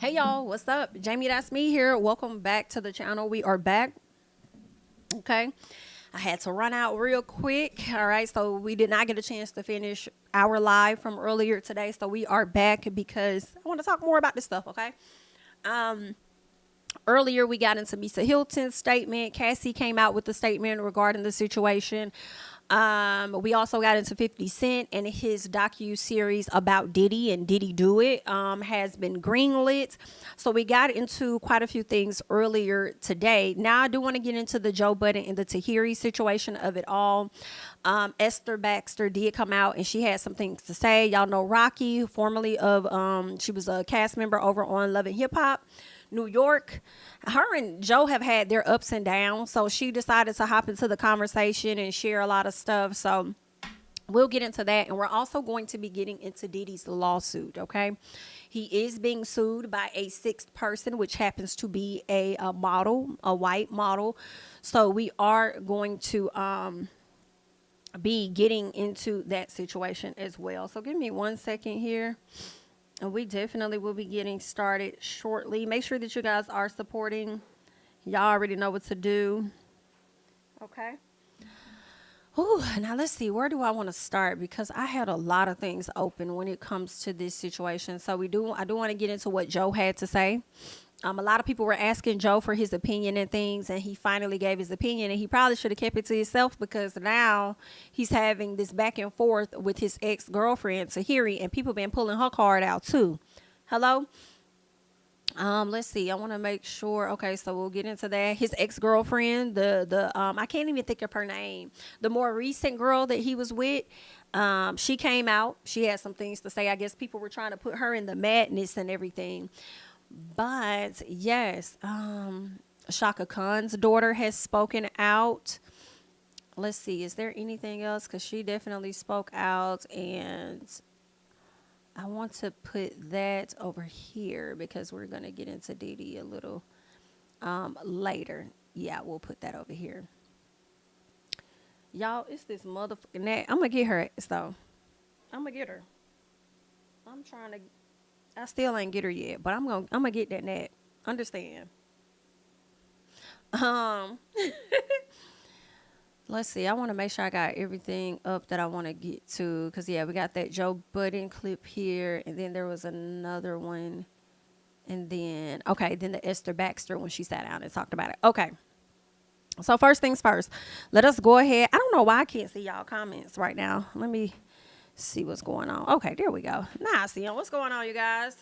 Hey y'all, what's up? JamiThatsMe here. Welcome back to the channel. We are back. Okay. I had to run out real quick. All right. So we did not get a chance to finish our live from earlier today. So we are back because I want to talk more about this stuff. Okay. Earlier, we got into Misa Hilton's statement. Cassie came out with the statement regarding the situation. We also got into 50 Cent and his docu-series about Diddy and Diddy Do It has been greenlit. So we got into quite a few things earlier today. Now I do want to get into the Joe Budden and the Tahiry situation of it all. Esther Baxter did come out and she had some things to say. Y'all know Rocky, formerly of, she was a cast member over on Love and Hip Hop New York. Her and Joe have had their ups and downs, so she decided to hop into the conversation and share a lot of stuff. So we'll get into that, and we're also going to be getting into Diddy's lawsuit. Okay, he is being sued by a sixth person, which happens to be a model, a white model. So we are going to be getting into that situation as well. So give me 1 second here. And we definitely will be getting started shortly. Make sure that you guys are supporting. Y'all already know what to do. Okay. Ooh, now let's see. Where do I want to start? Because I had a lot of things open when it comes to this situation. So I do want to get into what Joe had to say. A lot of people were asking Joe for his opinion and things, and he finally gave his opinion, and he probably should have kept it to himself because now he's having this back and forth with his ex-girlfriend, Tahiry, and people been pulling her card out too. Hello? Let's see. I want to make sure. Okay, so we'll get into that. His ex-girlfriend, I can't even think of her name. The more recent girl that he was with, she came out. She had some things to say. I guess people were trying to put her in the madness and everything. But yes, Shaka Khan's daughter has spoken out. Let's see, is there anything else? Because she definitely spoke out, and I want to put that over here because we're going to get into Diddy a little later. Yeah, we'll put that over here. Y'all, it's this motherfucking Nat. I'm going to get her, so I'm going to get her. I'm trying to... I still ain't get her yet, but I'm gonna get that Nat. Understand? Let's see. I want to make sure I got everything up that I want to get to, cause yeah, we got that Joe Budden clip here, and then there was another one, and then then the Esther Baxter when she sat down and talked about it. Okay. So first things first, let us go ahead. I don't know why I can't see y'all comments right now. Let me see what's going on. Okay, there we go. Now I see them. What's going on, you guys?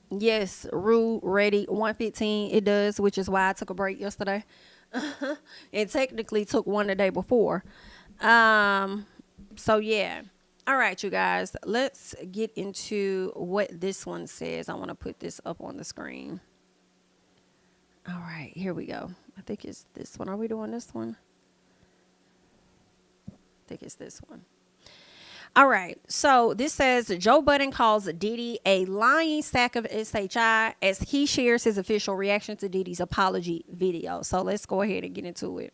Yes, Rue ready 1:15. It does, which is why I took a break yesterday. It technically took one the day before. So yeah. All right, you guys. Let's get into what this one says. I want to put this up on the screen. All right, here we go. I think it's this one. Are we doing this one? I think it's this one. All right. So this says Joe Budden calls Diddy a lying sack of SHI as he shares his official reaction to Diddy's apology video. So let's go ahead and get into it.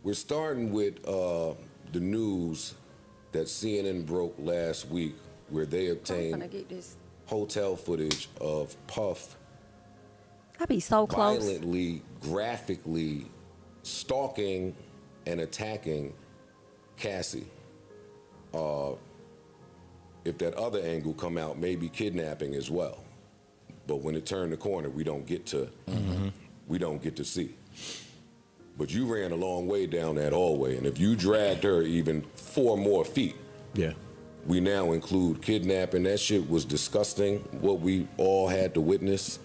We're starting with the news that CNN broke last week where they obtained hotel footage of Puff I'd be so close. Violently, graphically stalking and attacking Cassie. If that other angle come out, maybe kidnapping as well. But when it turned the corner, we don't get to see. But you ran a long way down that hallway, and if you dragged her even 4 more feet, yeah, we now include kidnapping. That shit was disgusting. What we all had to witness.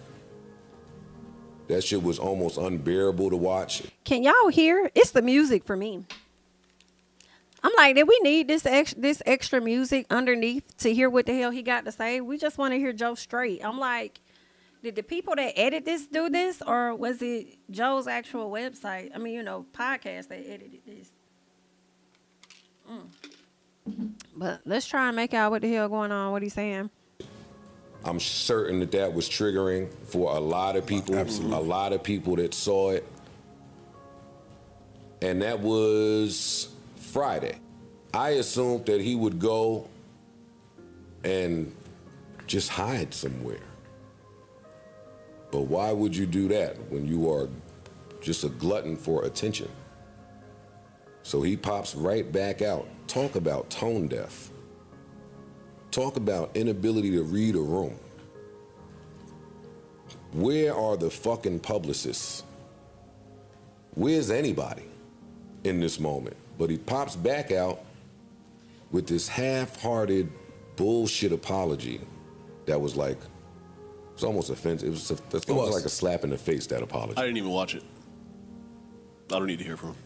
That shit was almost unbearable to watch. Can y'all hear? It's the music for me. I'm like, did we need this extra music underneath to hear what the hell he got to say? We just want to hear Joe straight. I'm like, did the people that edit this do this, or was it Joe's actual website? I mean, podcast that edited this. But let's try and make out what the hell going on. What he's saying. I'm certain that was triggering for a lot of people. Absolutely. A lot of people that saw it. And that was Friday. I assumed that he would go and just hide somewhere. But why would you do that when you are just a glutton for attention? So he pops right back out. Talk about tone deaf. Talk about inability to read a room. Where are the fucking publicists? Where's anybody in this moment? But he pops back out with this half-hearted bullshit apology that was like, it's almost offensive. It was like a slap in the face, that apology. I didn't even watch it. I don't need to hear from him.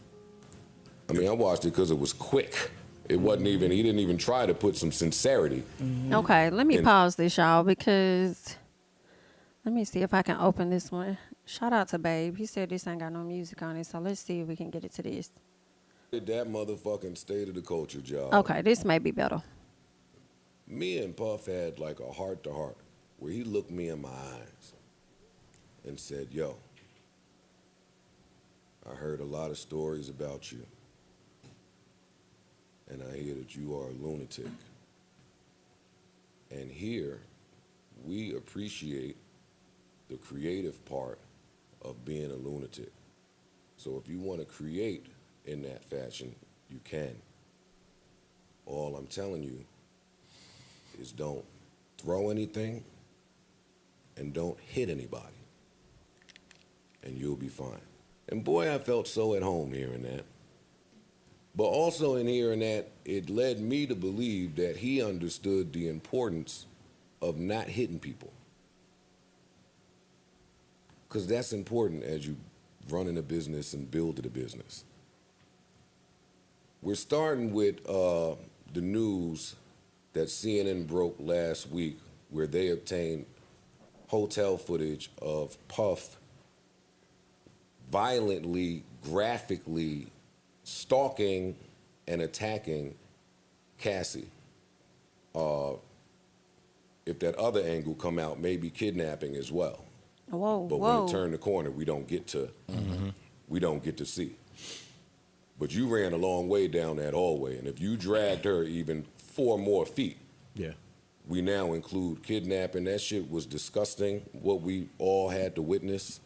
I mean, I watched it because it was quick. It wasn't even, he didn't even try to put some sincerity. Okay, let me pause this, y'all, because let me see if I can open this one. Shout out to Babe. He said this ain't got no music on it, so let's see if we can get it to this. That motherfucking state of the culture, job. Okay, this may be better. Me and Puff had like a heart-to-heart where he looked me in my eyes and said, yo, I heard a lot of stories about you, and I hear that you are a lunatic. And here, we appreciate the creative part of being a lunatic. So if you want to create in that fashion, you can. All I'm telling you is don't throw anything and don't hit anybody, and you'll be fine. And boy, I felt so at home hearing that. But also in hearing that, it led me to believe that he understood the importance of not hitting people. Because that's important as you run in a business and build a business. We're starting with the news that CNN broke last week, where they obtained hotel footage of Puff violently, graphically stalking and attacking Cassie. If that other angle come out, maybe kidnapping as well. Whoa, But when it turned the corner, we don't get to see. But you ran a long way down that hallway, and if you dragged her even 4 more feet, yeah, we now include kidnapping. That shit was disgusting, what we all had to witness.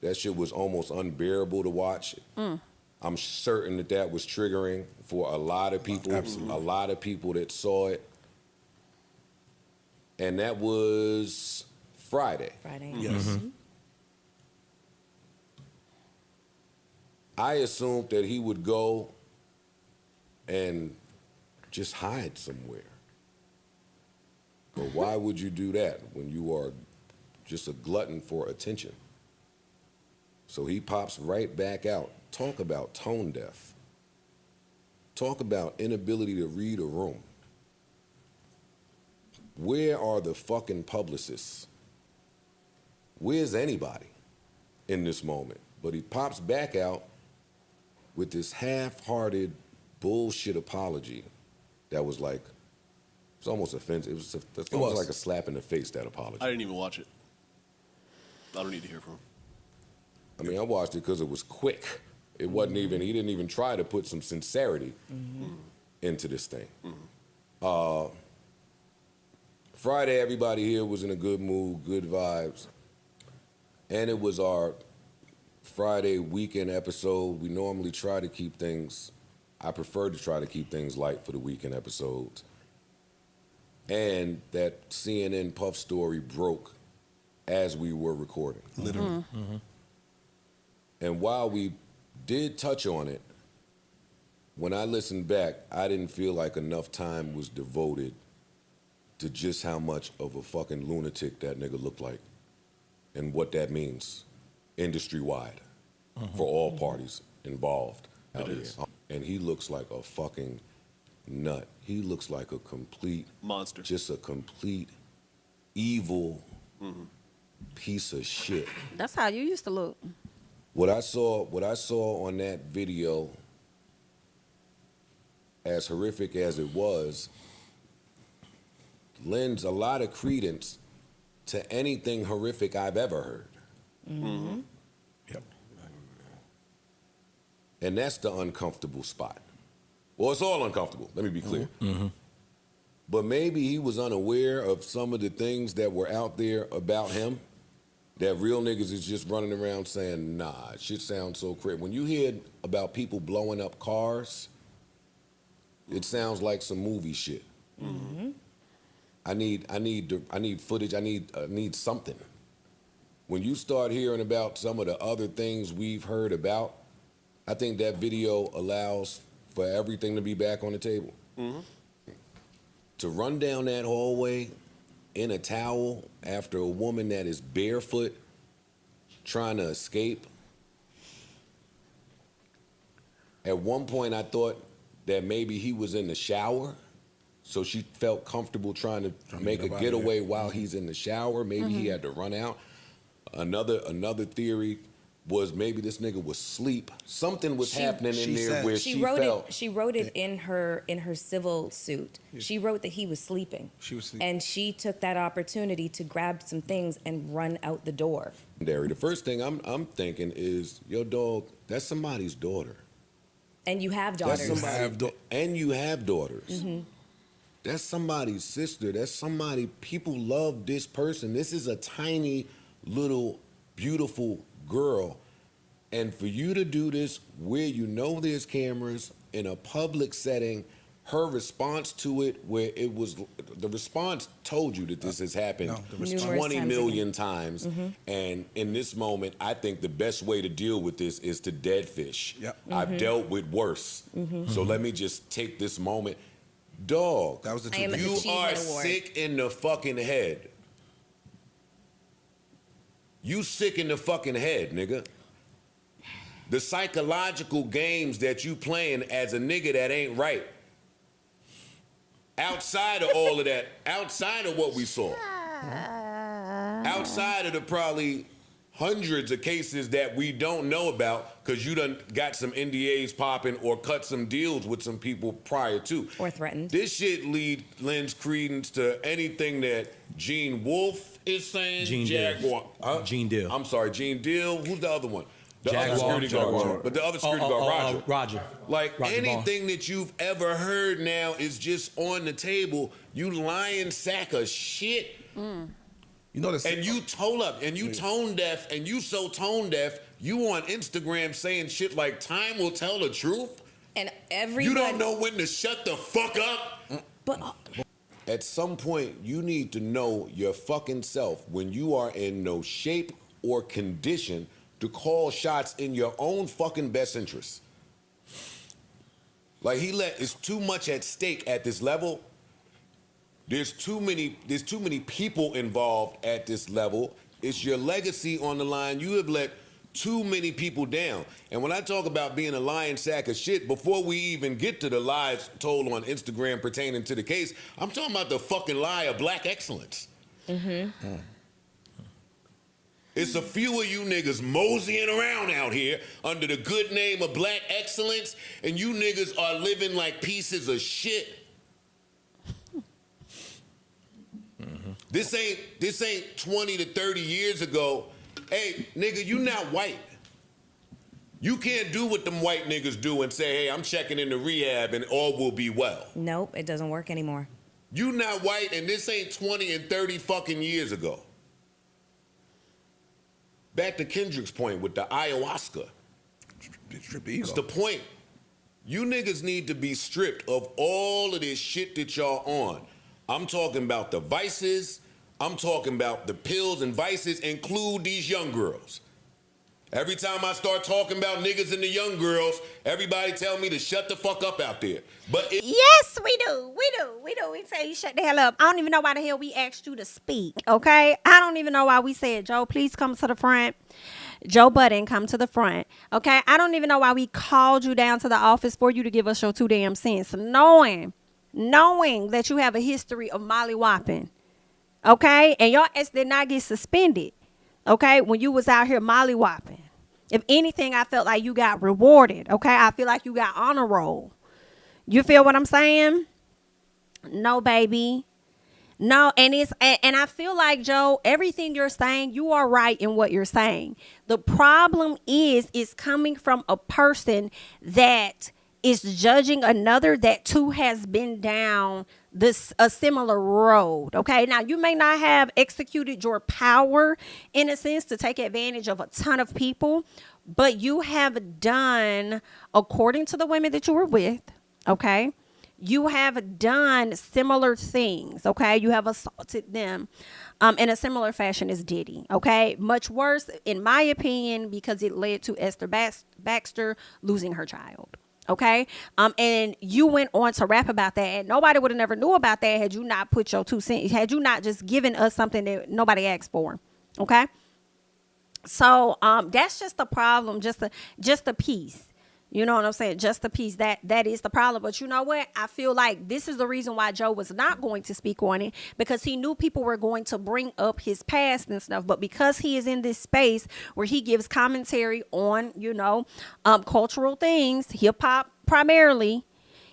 That shit was almost unbearable to watch. I'm certain that that was triggering for a lot of people. Absolutely. A lot of people that saw it. And that was Friday. yes. I assumed that he would go and just hide somewhere. But why would you do that when you are just a glutton for attention? So he pops right back out. Talk about tone deaf. Talk about inability to read a room. Where are the fucking publicists? Where's anybody in this moment? But he pops back out with this half-hearted bullshit apology that was like, it's almost offensive. It was like a slap in the face, that apology. I didn't even watch it. I don't need to hear from him. I mean, I watched it because it was quick. It wasn't even, he didn't even try to put some sincerity into this thing. Friday, everybody here was in a good mood, good vibes. And it was our Friday weekend episode. We normally try to keep things, I prefer to try to keep things light for the weekend episodes. And that CNN Puff story broke as we were recording. Literally. And while we did touch on it, when I listened back, I didn't feel like enough time was devoted to just how much of a fucking lunatic that nigga looked like and what that means industry-wide for all parties involved out here. And he looks like a fucking nut. He looks like a complete Monster. just a complete evil piece of shit. That's how you used to look. What I saw on that video, as horrific as it was, lends a lot of credence to anything horrific I've ever heard. Yep. And that's the uncomfortable spot. Well, it's all uncomfortable, let me be clear. But maybe he was unaware of some of the things that were out there about him. That real niggas is just running around saying, nah, shit sounds so crazy. When you hear about people blowing up cars, it sounds like some movie shit. Mm-hmm. I need footage. I need something. When you start hearing about some of the other things we've heard about, I think that video allows for everything to be back on the table. Mm-hmm. To run down that hallway in a towel after a woman that is barefoot trying to escape. At one point, I thought that maybe he was in the shower, so she felt comfortable trying to make a getaway while he's in the shower. Maybe he had to run out. Another theory was maybe this nigga was asleep. Something was happening in there where she felt. She wrote it in her civil suit. She wrote that he was sleeping. She was sleeping. And she took that opportunity to grab some things and run out the door. The first thing I'm thinking is, yo, dog, that's somebody's daughter. And you have daughters. And you have daughters. Mm-hmm. That's somebody's sister. That's somebody. People love this person. This is a tiny, little, beautiful girl. And for you to do this where you know there's cameras in a public setting, her response to it, where it was, the response told you that this has happened 20 million times. Mm-hmm. And in this moment, I think the best way to deal with this is to dead fish. Yep. Mm-hmm. I've dealt with worse. Mm-hmm. So let me just take this moment. Dog, that was the you are sick in the fucking head. You sick in the fucking head, nigga. The psychological games that you playing as a nigga that ain't right. Outside of all of that, outside of what we saw, outside of the probably hundreds of cases that we don't know about because you done got some NDAs popping or cut some deals with some people prior to. Or threatened. This shit lends credence to anything that Gene Wolfe is saying. Gene Jaguar. Gene Deal. I'm sorry, Gene Deal. Who's the other one? The Jaguar, other security guard. But the other security guard, Roger. Like Roger anything that you've ever heard now is just on the table. You lying sack of shit. You know this. And you tone deaf, and you so tone deaf, you on Instagram saying shit like time will tell the truth. And everybody. You don't know when to shut the fuck up. But at some point, you need to know your fucking self when you are in no shape or condition to call shots in your own fucking best interest. Like it's too much at stake at this level. There's too many people involved at this level. It's your legacy on the line. You have let too many people down. And when I talk about being a lying sack of shit, before we even get to the lies told on Instagram pertaining to the case, I'm talking about the fucking lie of black excellence. Mm-hmm. It's a few of you niggas moseying around out here under the good name of black excellence, and you niggas are living like pieces of shit. Mm-hmm. This ain't 20 to 30 years ago. Hey, nigga, you not white. You can't do what them white niggas do and say, hey, I'm checking into rehab and all will be well. Nope, it doesn't work anymore. You not white, and this ain't 20 and 30 fucking years ago. Back to Kendrick's point with the ayahuasca. It's the point. You niggas need to be stripped of all of this shit that y'all on. I'm talking about the vices. I'm talking about the pills and vices, include these young girls. Every time I start talking about niggas and the young girls, everybody tell me to shut the fuck up out there. But yes, we do. We tell you shut the hell up. I don't even know why the hell we asked you to speak, okay? I don't even know why we said, Joe, please come to the front. Joe Budden, come to the front, okay? I don't even know why we called you down to the office for you to give us your 2 damn cents, knowing that you have a history of molly-whopping, okay? And your ass did not get suspended, okay, when you was out here molly-whopping. If anything, I felt like you got rewarded, okay? I feel like you got honor roll. You feel what I'm saying? No, baby. No, and I feel like, Joe, everything you're saying, you are right in what you're saying. The problem is coming from a person that is judging another that too has been down this a similar road. Okay, now you may not have executed your power in a sense to take advantage of a ton of people, but you have done, according to the women that you were with, okay, you have done similar things. Okay, you have assaulted them in a similar fashion as Diddy. Okay, much worse in my opinion, because it led to Esther Baxter losing her child. Okay, and you went on to rap about that, and nobody would have never knew about that had you not put your 2 cents, had you not just given us something that nobody asked for. Okay, so that's just the problem, just a piece. You know what I'm saying? Just a piece. That is the problem. But you know what? I feel like this is the reason why Joe was not going to speak on it, because he knew people were going to bring up his past and stuff. But because he is in this space where he gives commentary on, cultural things, hip hop primarily,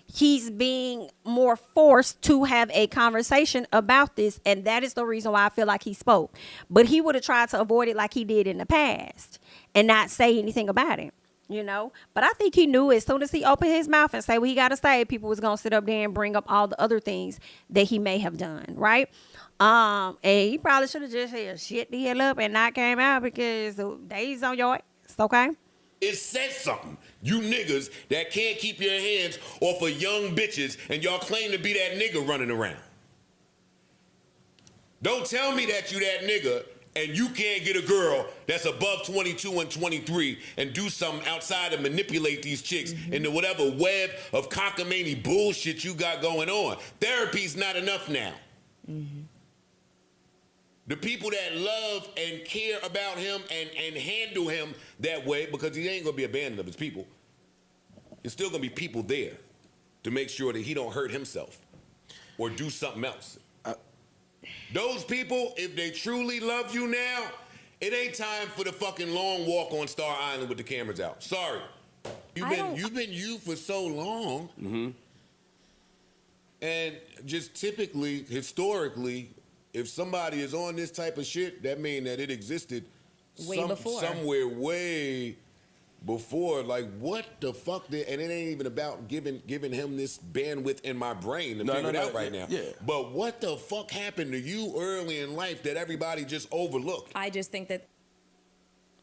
he's being more forced to have a conversation about this. And that is the reason why I feel like he spoke. But he would have tried to avoid it like he did in the past and not say anything about it. But I think he knew as soon as he opened his mouth and say what he got to say, people was going to sit up there and bring up all the other things that he may have done. Right. And he probably should have just said shit the hell up and not came out, because they's on your ass. Okay. It says something. You niggas that can't keep your hands off of young bitches and y'all claim to be that nigga running around. Don't tell me that you that nigga and you can't get a girl that's above 22 and 23 and do something outside and manipulate these chicks into whatever web of cockamamie bullshit you got going on. Therapy's not enough now. The people that love and care about him and handle him that way, because he ain't gonna be abandoned of his people, there's still gonna be people there to make sure that he don't hurt himself or do something else. Those people, if they truly love you now, it ain't time for the fucking long walk on Star Island with the cameras out. Sorry. You've been you for so long. And just typically, historically, if somebody is on this type of shit, that means that it existed somewhere way before. Like, what the fuck? And it ain't even about giving him this bandwidth in my brain to figure it out right now. Yeah. But what the fuck happened to you early in life that everybody just overlooked? I just think that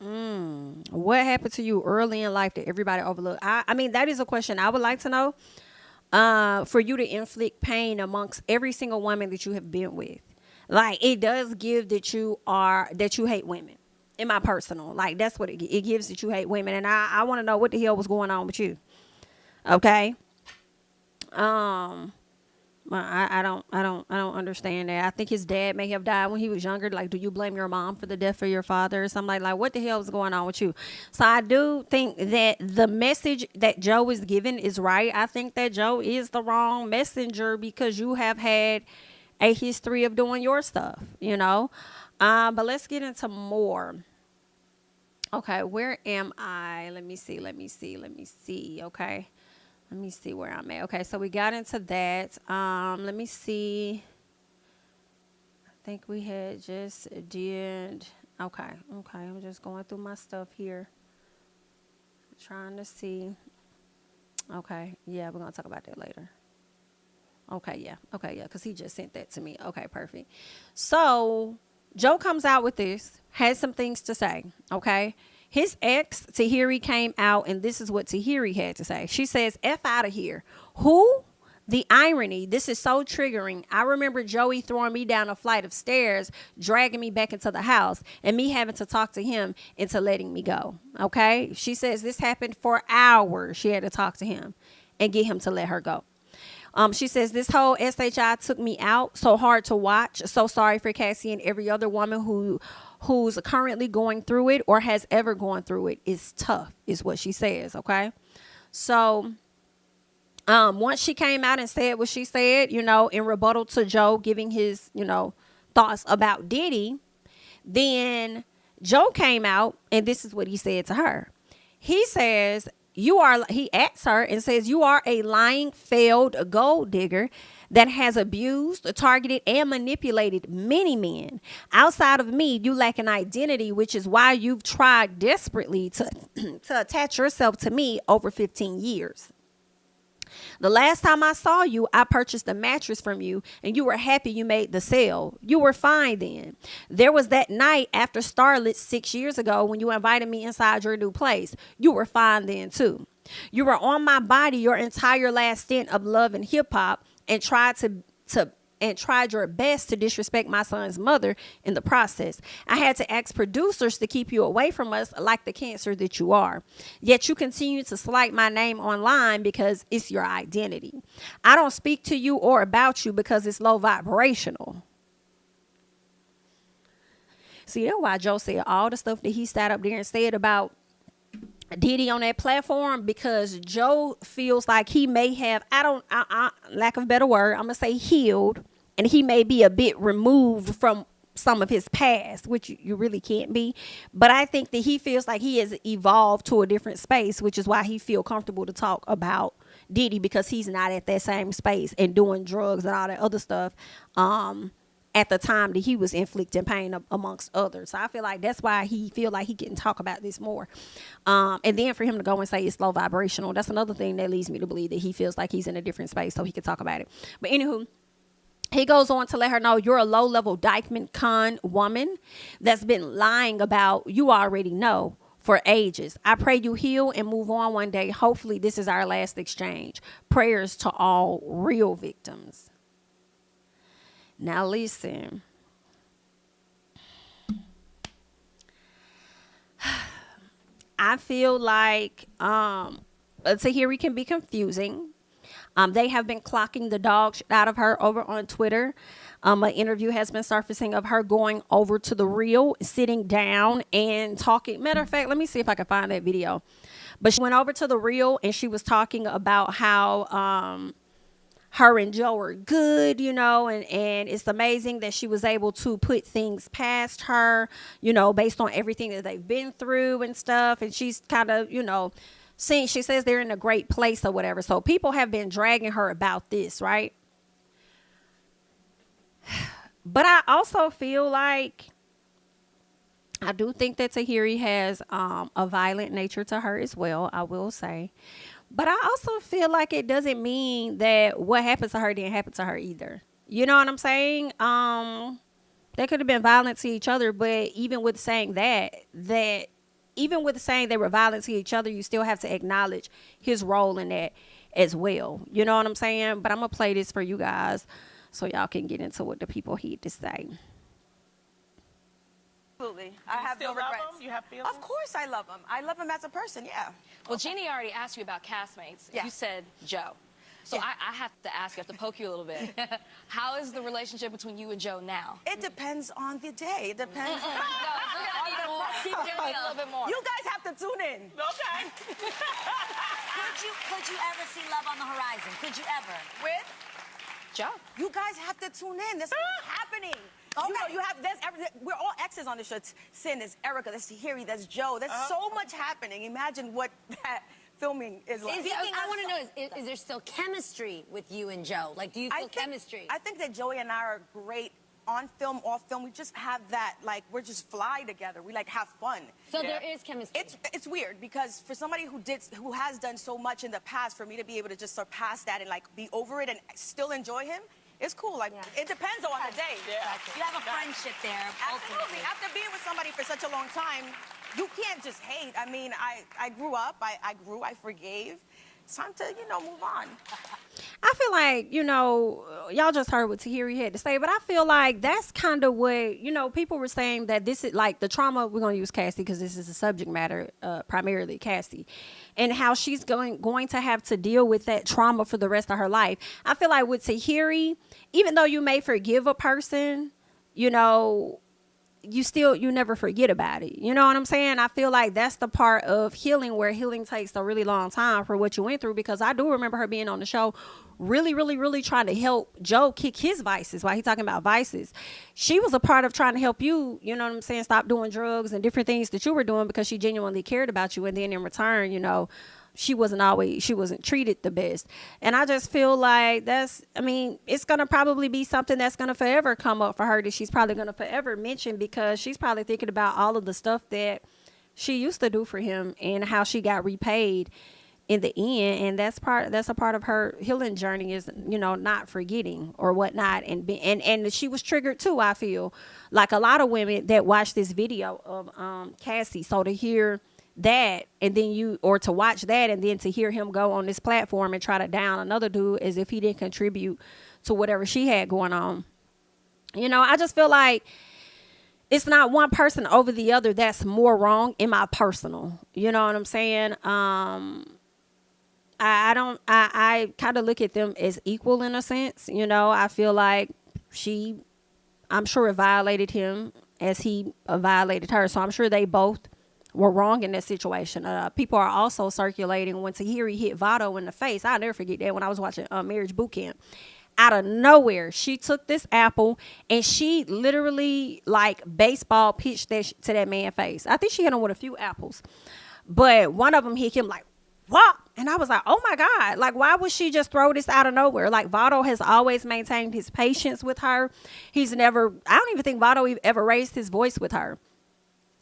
What happened to you early in life that everybody overlooked? I mean, that is a question I would like to know. For you to inflict pain amongst every single woman that you have been with. Like, it does give that you hate women. In my personal, like, that's what it gives, that you hate women. And I want to know what the hell was going on with you. Okay. I don't understand that. I think his dad may have died when he was younger. Like, do you blame your mom for the death of your father or something? Like what the hell is going on with you? So I do think that the message that Joe is giving is right. I think that Joe is the wrong messenger, because you have had a history of doing your stuff, but let's get into more. Okay, where am I? Let me see. Okay. Let me see where I'm at. Okay, so we got into that. Let me see. I think we had just did. Okay. I'm just going through my stuff here. Trying to see. Okay, yeah, we're going to talk about that later. Okay, yeah, because he just sent that to me. Okay, perfect. So Joe comes out with this, has some things to say, okay? His ex, Tahiry, came out, and this is what Tahiry had to say. She says, F out of here. Who? The irony. This is so triggering. I remember Joey throwing me down a flight of stairs, dragging me back into the house, and me having to talk to him into letting me go, okay? She says this happened for hours. She had to talk to him and get him to let her go. She says, this whole SHI took me out, so hard to watch. So sorry for Cassie and every other woman who's currently going through it or has ever gone through it. It's tough, is what she says, okay? So once she came out and said what she said, in rebuttal to Joe giving his, thoughts about Diddy, then Joe came out, and this is what he said to her. He says, he asks her and says, you are a lying, failed gold digger that has abused, targeted, and manipulated many men. Outside of me, you lack an identity, which is why you've tried desperately to attach yourself to me over 15 years. The last time I saw you, I purchased a mattress from you and you were happy you made the sale. You were fine then. There was that night after Starlet 6 years ago when you invited me inside your new place. You were fine then too. You were on my body your entire last stint of love and hip hop and tried your best to disrespect my son's mother in the process. I had to ask producers to keep you away from us like the cancer that you are. Yet you continue to slight my name online because it's your identity. I don't speak to you or about you because it's low vibrational. See, that's why Joe said all the stuff that he sat up there and said about Diddy on that platform, because Joe feels like he may have, lack of a better word, I'm going to say healed, and he may be a bit removed from some of his past, which you really can't be. But I think that he feels like he has evolved to a different space, which is why he feel comfortable to talk about Diddy, because he's not at that same space and doing drugs and all that other stuff at the time that he was inflicting pain amongst others. So I feel like that's why he feel like he can talk about this more. And then for him to go and say it's low vibrational, that's another thing that leads me to believe that he feels like he's in a different space so he can talk about it. But anywho, he goes on to let her know, you're a low-level Dykeman con woman that's been lying about you already know for ages. I pray you heal and move on one day. Hopefully this is our last exchange. Prayers to all real victims. Now listen. I feel like Tahiry can be confusing. They have been clocking the dog shit out of her over on Twitter. An interview has been surfacing of her going over to the Real, sitting down and talking. Matter of fact, let me see if I can find that video. But she went over to the Real and she was talking about how her and Joe are good, you know, and it's amazing that she was able to put things past her, you know, based on everything that they've been through and stuff. And she's kind of, you know, she says they're in a great place or whatever. So people have been dragging her about this, right? But I also feel like I do think that Tahiry has a violent nature to her as well, I will say. But I also feel like it doesn't mean that what happens to her didn't happen to her either. You know what I'm saying? They could have been violent to each other, but even with saying even with saying they were violent to each other, you still have to acknowledge his role in that as well. You know what I'm saying? But I'm going to play this for you guys so y'all can get into what the people had to say. Absolutely. I have no regrets. You have feelings? Of course I love him. I love him as a person, yeah. Well, Jeannie already asked you about castmates. Yeah. You said Joe. So Yeah. I have to ask, I have to poke you a little bit. How is the relationship between you and Joe now? It depends on the day. It depends. No, we're gonna need more. Keep getting a little bit more. You guys have to tune in. Okay. Could you ever see love on the horizon? Could you ever? With? Joe. You guys have to tune in. This is happening. Okay. You know, you have we're all exes on the show. It's Sin, there's Erica, there's Tahiry, there's Joe. There's so much happening. Imagine what that filming is like. I want to know, is there still chemistry with you and Joe? Like, do you feel chemistry? I think that Joey and I are great on film, off film. We just have that, like, we're just fly together. We, like, have fun. So there is chemistry. It's weird because for somebody who has done so much in the past, for me to be able to just surpass that and, like, be over it and still enjoy him, it's cool. Like, it depends on the day. Yeah. You have a friendship there, Absolutely. ultimately. After being with somebody for such a long time, you can't just hate. I mean, I grew up, I grew, I forgave. It's time to, you know, move on. I feel like, you know, y'all just heard what Tahiry had to say, but I feel like that's kind of what, you know, people were saying that this is like the trauma. We're going to use Cassie because this is the subject matter, primarily Cassie, and how she's going to have to deal with that trauma for the rest of her life. I feel like with Tahiry, even though you may forgive a person, you know, you never forget about it. You know what I'm saying? I feel like that's the part of healing where healing takes a really long time for what you went through, because I do remember her being on the show really trying to help Joe kick his vices while he's talking about vices. She was a part of trying to help you, you know what I'm saying, stop doing drugs and different things that you were doing because she genuinely cared about you. And then in return, you know, she wasn't treated the best. And I just feel like it's going to probably be something that's going to forever come up for her, that she's probably going to forever mention, because she's probably thinking about all of the stuff that she used to do for him and how she got repaid in the end, and that's a part of her healing journey, is, you know, not forgetting or whatnot, and she was triggered too. I feel like a lot of women that watch this video of Cassie. So to hear that, and then to watch that, and then to hear him go on this platform and try to down another dude as if he didn't contribute to whatever she had going on. You know, I just feel like it's not one person over the other that's more wrong in my personal. You know what I'm saying? I kind of look at them as equal in a sense. You know, I feel like I'm sure it violated him as he violated her. So I'm sure they both were wrong in that situation. People are also circulating when Tahiry hit Vado in the face. I'll never forget that when I was watching Marriage Boot Camp. Out of nowhere, she took this apple and she literally like baseball pitched that to that man's face. I think she hit him with a few apples, but one of them hit him like, what? And I was like, oh my God, like, why would she just throw this out of nowhere? Like, Vado has always maintained his patience with her. I don't even think Vado ever raised his voice with her.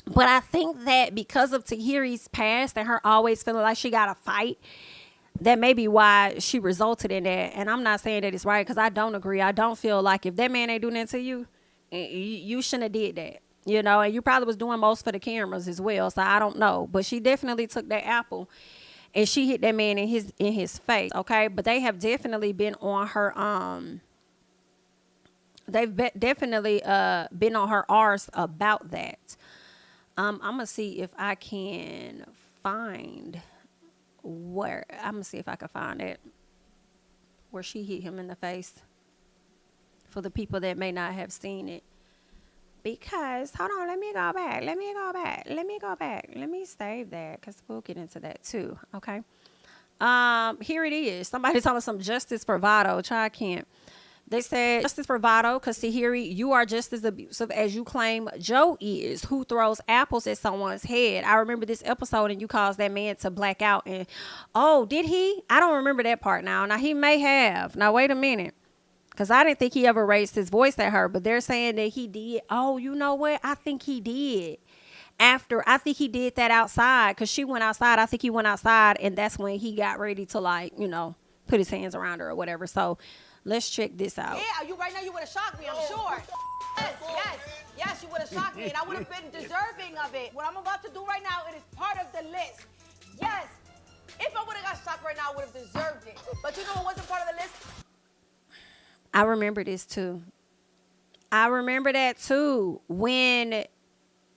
But I think that because of Tahiry's past and her always feeling like she got to fight, that may be why she resulted in that. And I'm not saying that it's right, because I don't agree. I don't feel like if that man ain't doing that to you, you shouldn't have did that. You know, and you probably was doing most for the cameras as well. So I don't know. But she definitely took that apple and she hit that man in his face. Okay. But they have definitely been on her, definitely been on her arse about that. I'm going to see if I can find I'm gonna see if I can find it where she hit him in the face, for the people that may not have seen it. Because hold on, let me go back, let me save that, because we'll get into that too. Okay, here it is. Somebody talking some justice for Vado. I can't. They said justice for Vado, because Tahiry, you are just as abusive as you claim Joe is, who throws apples at someone's head. I remember this episode and you caused that man to black out. And oh, did he? I don't remember that part now. Now he may have. Now wait a minute, because I didn't think he ever raised his voice at her, but they're saying that he did. Oh, you know what? I think he did. I think he did that outside, because she went outside. I think he went outside, and that's when he got ready to, like, you know, put his hands around her or whatever. So let's check this out. Yeah, you right now, you would have shocked me, I'm sure. Yes, you would have shocked me, and I would have been deserving of it. What I'm about to do right now, it is part of the list. Yes, if I would have got shocked right now, I would have deserved it. But you know what wasn't part of the list? I remember this too. I remember that too, when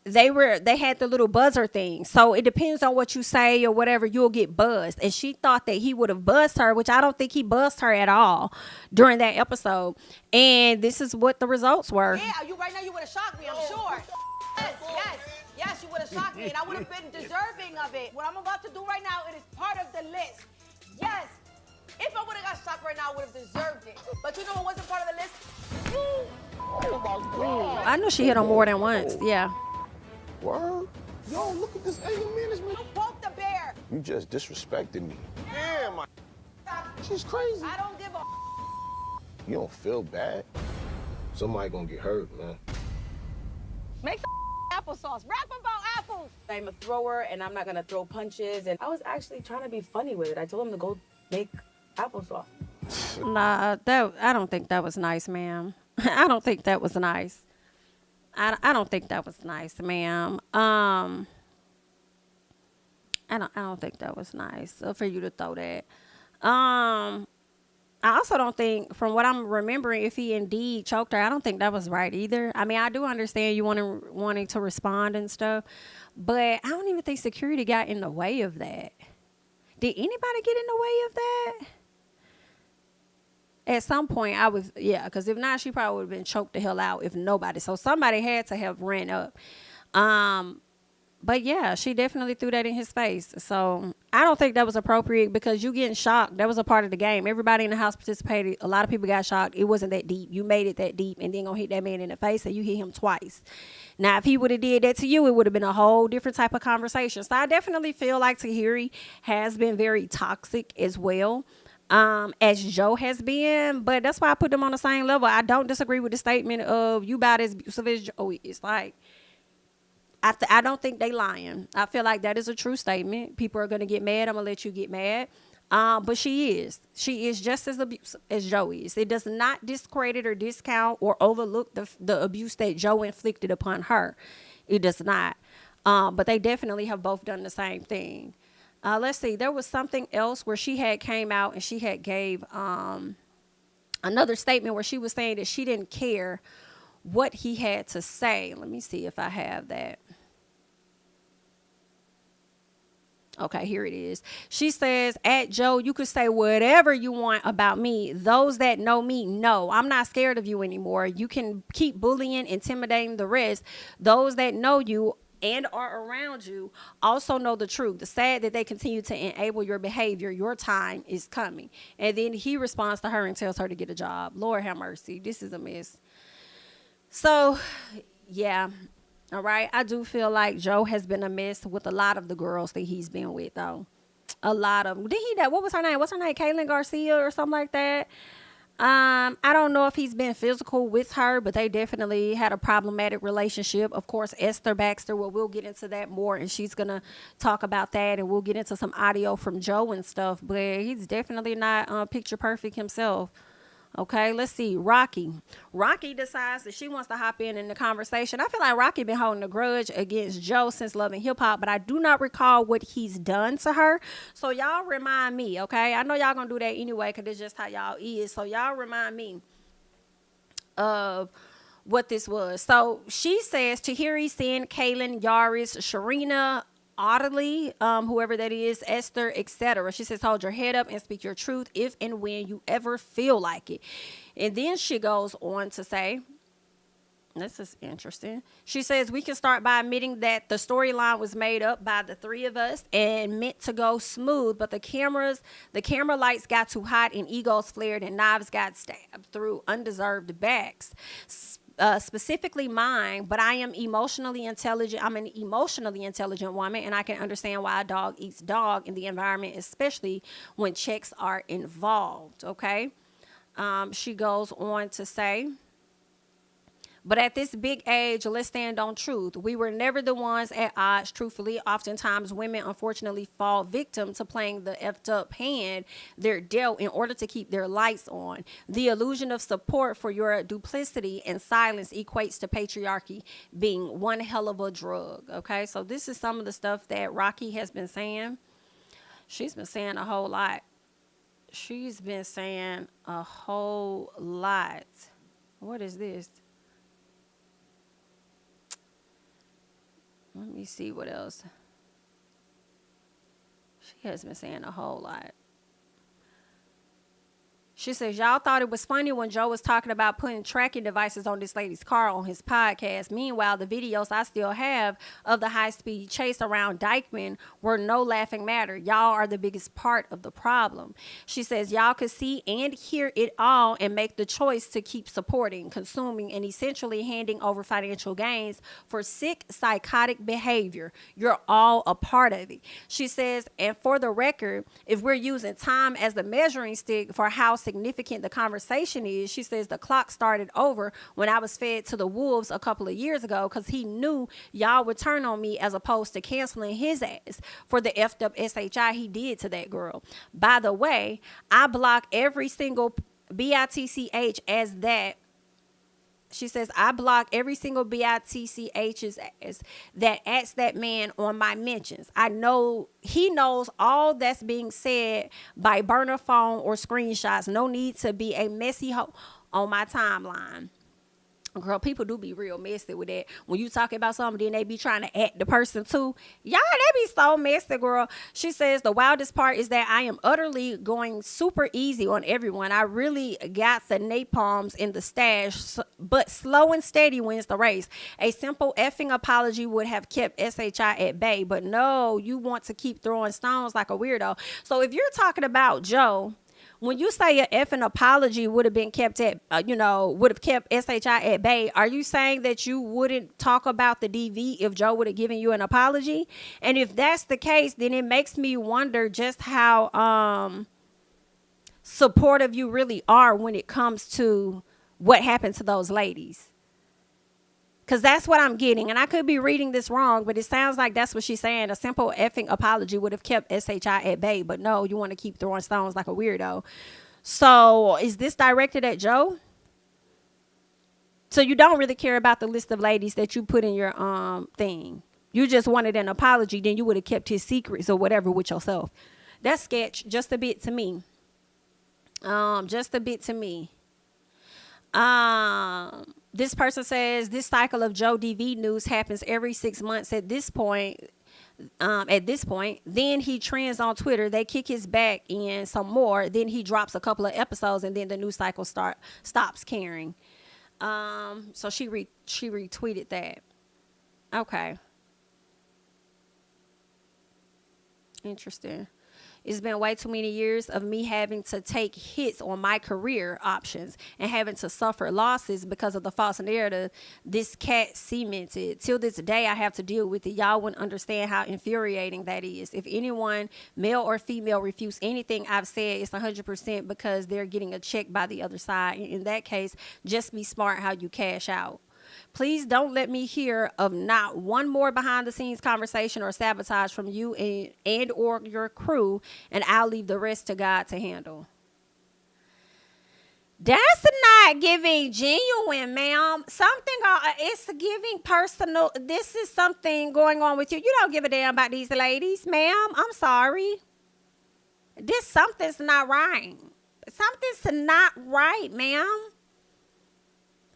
they had the little buzzer thing. So it depends on what you say or whatever, you'll get buzzed. And she thought that he would have buzzed her, which I don't think he buzzed her at all during that episode. And this is what the results were. Yeah, you right now, you would have shocked me, I'm sure. Yes, you would have shocked me, and I would have been deserving of it. What I'm about to do right now, it is part of the list. Yes, if I would have got shocked right now, I would have deserved it. But you know what wasn't part of the list? Oh my God. I knew she hit him more than once. Yeah. Word? Yo, look at this anger management. You poked the bear. You just disrespected me. Damn, she's crazy. I don't give a. You don't feel bad? Somebody gonna get hurt, man. Make some applesauce. Rap about apples. I'm a thrower, and I'm not gonna throw punches. And I was actually trying to be funny with it. I told him to go make applesauce. Nah, I don't think that was nice, ma'am. I don't think that was nice. I don't think that was nice, ma'am. I don't think that was nice for you to throw that. I also don't think, from what I'm remembering, if he indeed choked her, I don't think that was right either. I mean, I do understand you wanting to respond and stuff, but I don't even think security got in the way of that. Did anybody get in the way of that? At some point, because if not, she probably would have been choked the hell out if nobody. So somebody had to have ran up. But yeah, she definitely threw that in his face. So I don't think that was appropriate, because you getting shocked, that was a part of the game. Everybody in the house participated. A lot of people got shocked. It wasn't that deep. You made it that deep, and then gonna hit that man in the face, and you hit him twice. Now, if he would have did that to you, it would have been a whole different type of conversation. So I definitely feel like Tahiry has been very toxic as well, as Joe has been, but that's why I put them on the same level. I don't disagree with the statement of you about as abusive as Joe is. Like, I don't think they lying. I feel like that is a true statement. People are going to get mad. I'm going to let you get mad. But she is just as abusive as Joe is. It does not discredit or discount or overlook the abuse that Joe inflicted upon her. It does not. But they definitely have both done the same thing. Let's see. There was something else where she had came out and she had gave another statement where she was saying that she didn't care what he had to say. Let me see if I have that. Okay, here it is. She says, at Joe, you could say whatever you want about me. Those that know me know I'm not scared of you anymore. You can keep bullying, intimidating the rest. Those that know you and are around you also know the truth. The sad that they continue to enable your behavior. Your time is coming. And then he responds to her and tells her to get a job. Lord have mercy. This is a mess. So, yeah. All right. I do feel like Joe has been a mess with a lot of the girls that he's been with, though. A lot of them. Did he? What was her name? What's her name? Caitlin Garcia or something like that. I don't know if he's been physical with her, but they definitely had a problematic relationship. Of course, Esther Baxter. Well, we'll get into that more, and she's gonna talk about that, and we'll get into some audio from Joe and stuff. But he's definitely not picture perfect himself. Okay, let's see. Rocky decides that she wants to hop in the conversation. I feel like Rocky been holding a grudge against Joe since Love and Hip Hop, but I do not recall what he's done to her. So y'all remind me, okay? I know y'all gonna do that anyway because it's just how y'all is. So y'all remind me of what this was. So she says Tahiry, Sin, Kaylin, Yaris, Sharina, Audley, whoever that is, Esther, etc. She says, hold your head up and speak your truth if and when you ever feel like it. And then she goes on to say, this is interesting. She says, we can start by admitting that the storyline was made up by the three of us and meant to go smooth, but the camera lights got too hot and egos flared and knives got stabbed through undeserved backs. Specifically mine, but I am emotionally intelligent. I'm an emotionally intelligent woman, and I can understand why a dog eats dog in the environment, especially when checks are involved. Okay. She goes on to say, but at this big age, let's stand on truth. We were never the ones at odds, truthfully. Oftentimes, women unfortunately fall victim to playing the effed up hand they're dealt in order to keep their lights on. The illusion of support for your duplicity and silence equates to patriarchy being one hell of a drug. Okay, so this is some of the stuff that Rocky has been saying. She's been saying a whole lot. She's been saying a whole lot. What is this? Let me see what else. She has been saying a whole lot. She says, y'all thought it was funny when Joe was talking about putting tracking devices on this lady's car on his podcast. Meanwhile, the videos I still have of the high-speed chase around Dykeman were no laughing matter. Y'all are the biggest part of the problem. She says, y'all could see and hear it all and make the choice to keep supporting, consuming, and essentially handing over financial gains for sick, psychotic behavior. You're all a part of it. She says, and for the record, if we're using time as the measuring stick for how significant the conversation is, she says the clock started over when I was fed to the wolves a couple of years ago because he knew y'all would turn on me as opposed to canceling his ass for the effed up SHI he did to that girl. By the way, I block every single BITCH as that. She says, I block every single BITCH's ass that asks that man on my mentions. I know he knows all that's being said by burner phone or screenshots. No need to be a messy hoe on my timeline. Girl, people do be real messy with that. When you talk about something, then they be trying to act the person too. Y'all, they be so messy, girl. She says, the wildest part is that I am utterly going super easy on everyone. I really got the napalms in the stash, but slow and steady wins the race. A simple effing apology would have kept SHI at bay, but no, you want to keep throwing stones like a weirdo. So if you're talking about Joe, when you say an effing apology would have been kept at, would have kept SHI at bay, are you saying that you wouldn't talk about the DV if Joe would have given you an apology? And if that's the case, then it makes me wonder just how supportive you really are when it comes to what happened to those ladies. Because that's what I'm getting. And I could be reading this wrong, but it sounds like that's what she's saying. A simple effing apology would have kept SHI at bay. But no, you want to keep throwing stones like a weirdo. So is this directed at Joe? So you don't really care about the list of ladies that you put in your thing. You just wanted an apology. Then you would have kept his secrets or whatever with yourself. That's sketch just a bit to me. Just a bit to me. This person says this cycle of Joe DV news happens every 6 months at this point. Then he trends on Twitter. They kick his back in some more. Then he drops a couple of episodes, and then the news cycle stops caring. So she retweeted that. Okay. Interesting. It's been way too many years of me having to take hits on my career options and having to suffer losses because of the false narrative this cat cemented. Till this day, I have to deal with it. Y'all wouldn't understand how infuriating that is. If anyone, male or female, refutes anything I've said, it's 100% because they're getting a check by the other side. In that case, just be smart how you cash out. Please don't let me hear of not one more behind the scenes conversation or sabotage from you and or your crew, and I'll leave the rest to God to handle. That's not giving genuine, ma'am. Something, it's giving personal. This is something going on with you. You don't give a damn about these ladies, ma'am. I'm sorry. Something's not right. Something's not right, ma'am.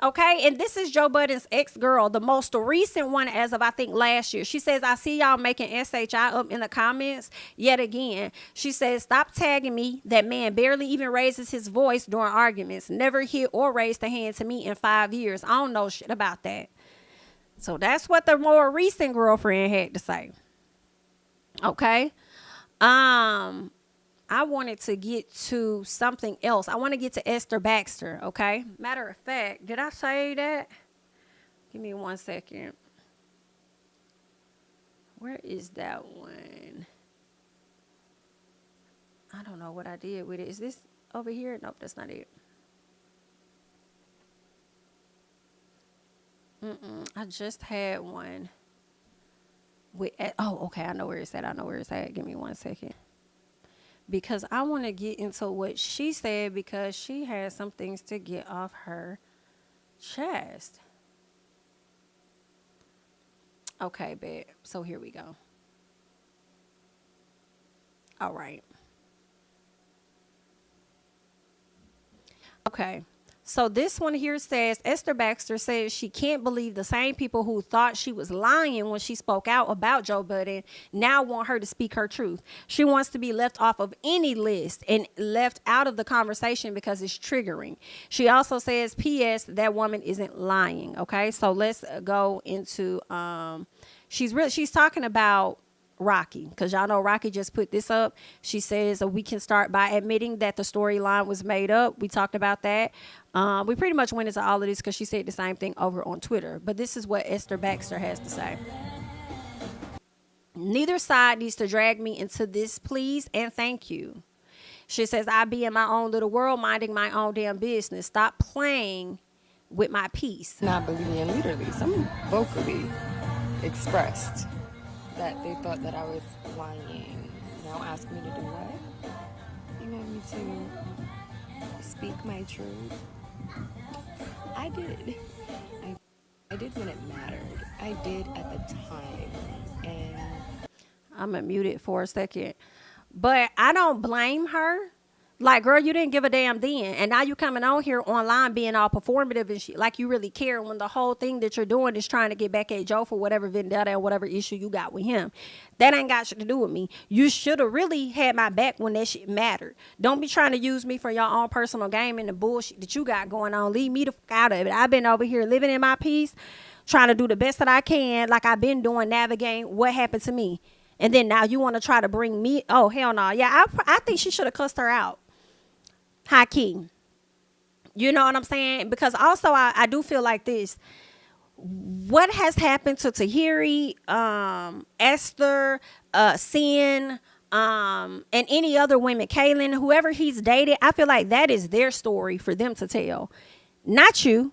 Okay, and this is Joe Budden's ex-girl, the most recent one as of, I think, last year. She says, I see y'all making SHI up in the comments yet again. She says, stop tagging me. That man barely even raises his voice during arguments. Never hit or raised a hand to me in 5 years. I don't know shit about that. So that's what the more recent girlfriend had to say. Okay. I wanted to get to something else. I want to get to Esther Baxter, okay? Matter of fact, did I say that? Give me 1 second. Where is that one? I don't know what I did with it. Is this over here? Nope, that's not it. I just had one. Oh, okay, I know where it's at. Give me 1 second. Because I want to get into what she said because she has some things to get off her chest. Okay, babe. So here we go. All right. Okay. So this one here says, Esther Baxter says she can't believe the same people who thought she was lying when she spoke out about Joe Budden now want her to speak her truth. She wants to be left off of any list and left out of the conversation because it's triggering. She also says, P.S., that woman isn't lying. Okay, so let's go into, she's talking about Rocky, because y'all know Rocky just put this up. She says we can start by admitting that the storyline was made up. We talked about that. We pretty much went into all of this because she said the same thing over on Twitter. But this is what Esther Baxter has to say. Neither side needs to drag me into this, please and thank you. She says, I be in my own little world minding my own damn business. Stop playing with my peace. Not believing literally, some vocally expressed that they thought that I was lying. Now ask me to do what? You want me to speak my truth? I did. I did when it mattered. I did at the time. And I'm gonna mute it for a second. But I don't blame her. Like, girl, you didn't give a damn then. And now you coming on here online being all performative and shit, like you really care when the whole thing that you're doing is trying to get back at Joe for whatever vendetta and whatever issue you got with him. That ain't got shit to do with me. You should have really had my back when that shit mattered. Don't be trying to use me for your own personal game and the bullshit that you got going on. Leave me the fuck out of it. I've been over here living in my peace, trying to do the best that I can, like I've been doing, navigating what happened to me. And then now you want to try to bring me, oh, hell no. Yeah, I think she should have cussed her out. High key. You know what I'm saying? Because also I do feel like this. What has happened to Tahiry, Esther, Sin, and any other women, Kaylin, whoever he's dated, I feel like that is their story for them to tell. Not you.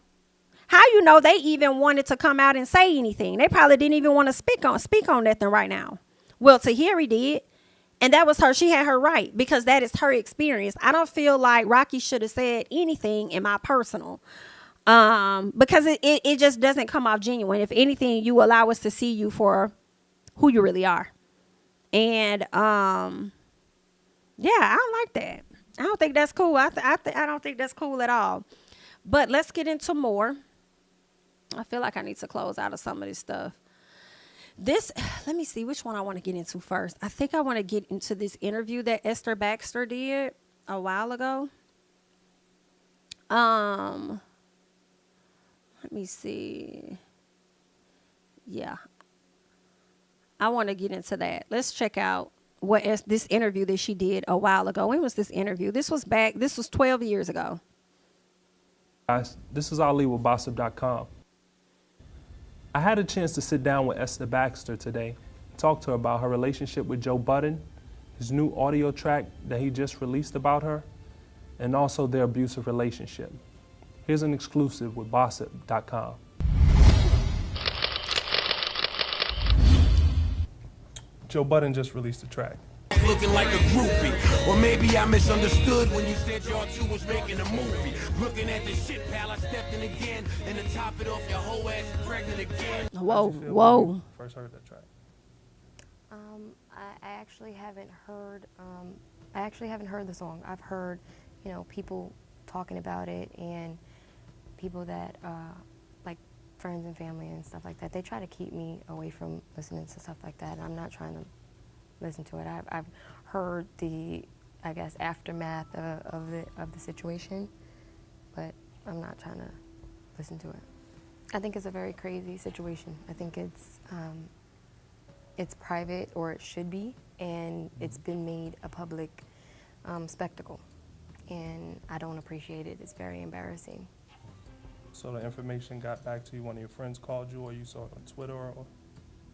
How you know they even wanted to come out and say anything? They probably didn't even want to speak on nothing right now. Well, Tahiry did. And that was her. She had her right because that is her experience. I don't feel like Rocky should have said anything in my personal. Because it just doesn't come off genuine. If anything, you allow us to see you for who you really are. And yeah, I don't like that. I don't think that's cool. I don't think that's cool at all. But let's get into more. I feel like I need to close out of some of this stuff. Let me see which one I want to get into first. I think I want to get into this interview that Esther Baxter did a while ago. Let me see. Yeah. I want to get into that. Let's check out this interview that she did a while ago. When was this interview? This was 12 years ago. Guys, this is Ali with Bossip.com. I had a chance to sit down with Esther Baxter today and talk to her about her relationship with Joe Budden, his new audio track that he just released about her, and also their abusive relationship. Here's an exclusive with Bossip.com. Joe Budden just released a track. Looking like a groupie, or maybe I misunderstood when you said y'all two was making a movie. Looking at the shit pal, I stepped in again, and to top it off, your whole ass is pregnant again. Whoa. First heard that track. I actually haven't heard. The song. I've heard, people talking about it, and people that like friends and family and stuff like that. They try to keep me away from listening to stuff like that. And I'm not trying to listen to it. I've heard the, I guess, aftermath of the situation, but I'm not trying to listen to it. I think it's a very crazy situation. I think it's private, or it should be, and it's been made a public spectacle, and I don't appreciate it. It's very embarrassing. So the information got back to you. One of your friends called you, or you saw it on Twitter, or?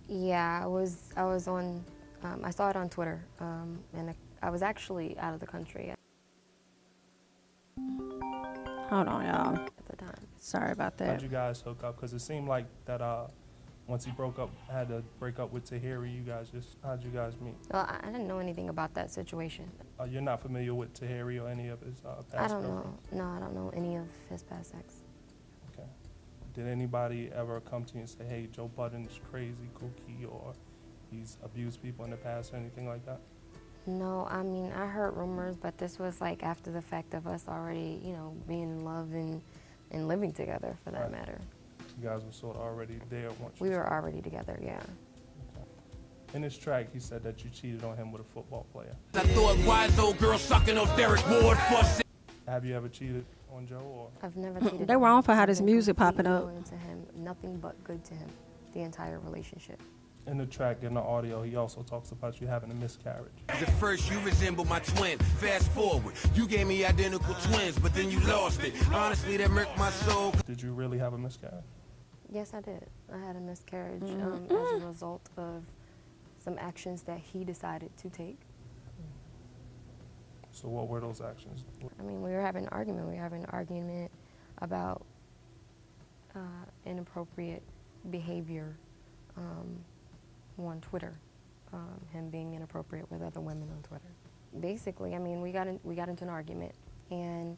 Yeah, I was on. I saw it on Twitter, and I was actually out of the country. Hold on, y'all. At the time. Sorry about that. How'd you guys hook up? Because it seemed like that once he had to break up with Tahiry, how'd you guys meet? Well, I didn't know anything about that situation. You're not familiar with Tahiry or any of his past I don't know. girlfriends? No, I don't know any of his past ex. Okay. Did anybody ever come to you and say, hey, Joe Budden's crazy, kooky, or he's abused people in the past or anything like that? No, I mean, I heard rumors, but this was like after the fact of us already, being in love and living together, for that matter. You guys were sort of already there once We were already together, yeah. Okay. In his track, he said that you cheated on him with a football player. I thought wise old girl sucking off Derek Ward for. Have you ever cheated on Joe, or? I've never cheated. They were on for how this I've been music popping completely up. loyal to him, nothing but good to him, the entire relationship. In the track, in the audio, he also talks about you having a miscarriage. At first, you resembled my twin. Fast forward, you gave me identical twins, but then you lost it. Honestly, that murked my soul. Did you really have a miscarriage? Yes, I did. I had a miscarriage as a result of some actions that he decided to take. So what were those actions? I mean, we were having an argument. We were having an argument about inappropriate behavior on Twitter, him being inappropriate with other women on Twitter. Basically, I mean, we got into an argument, and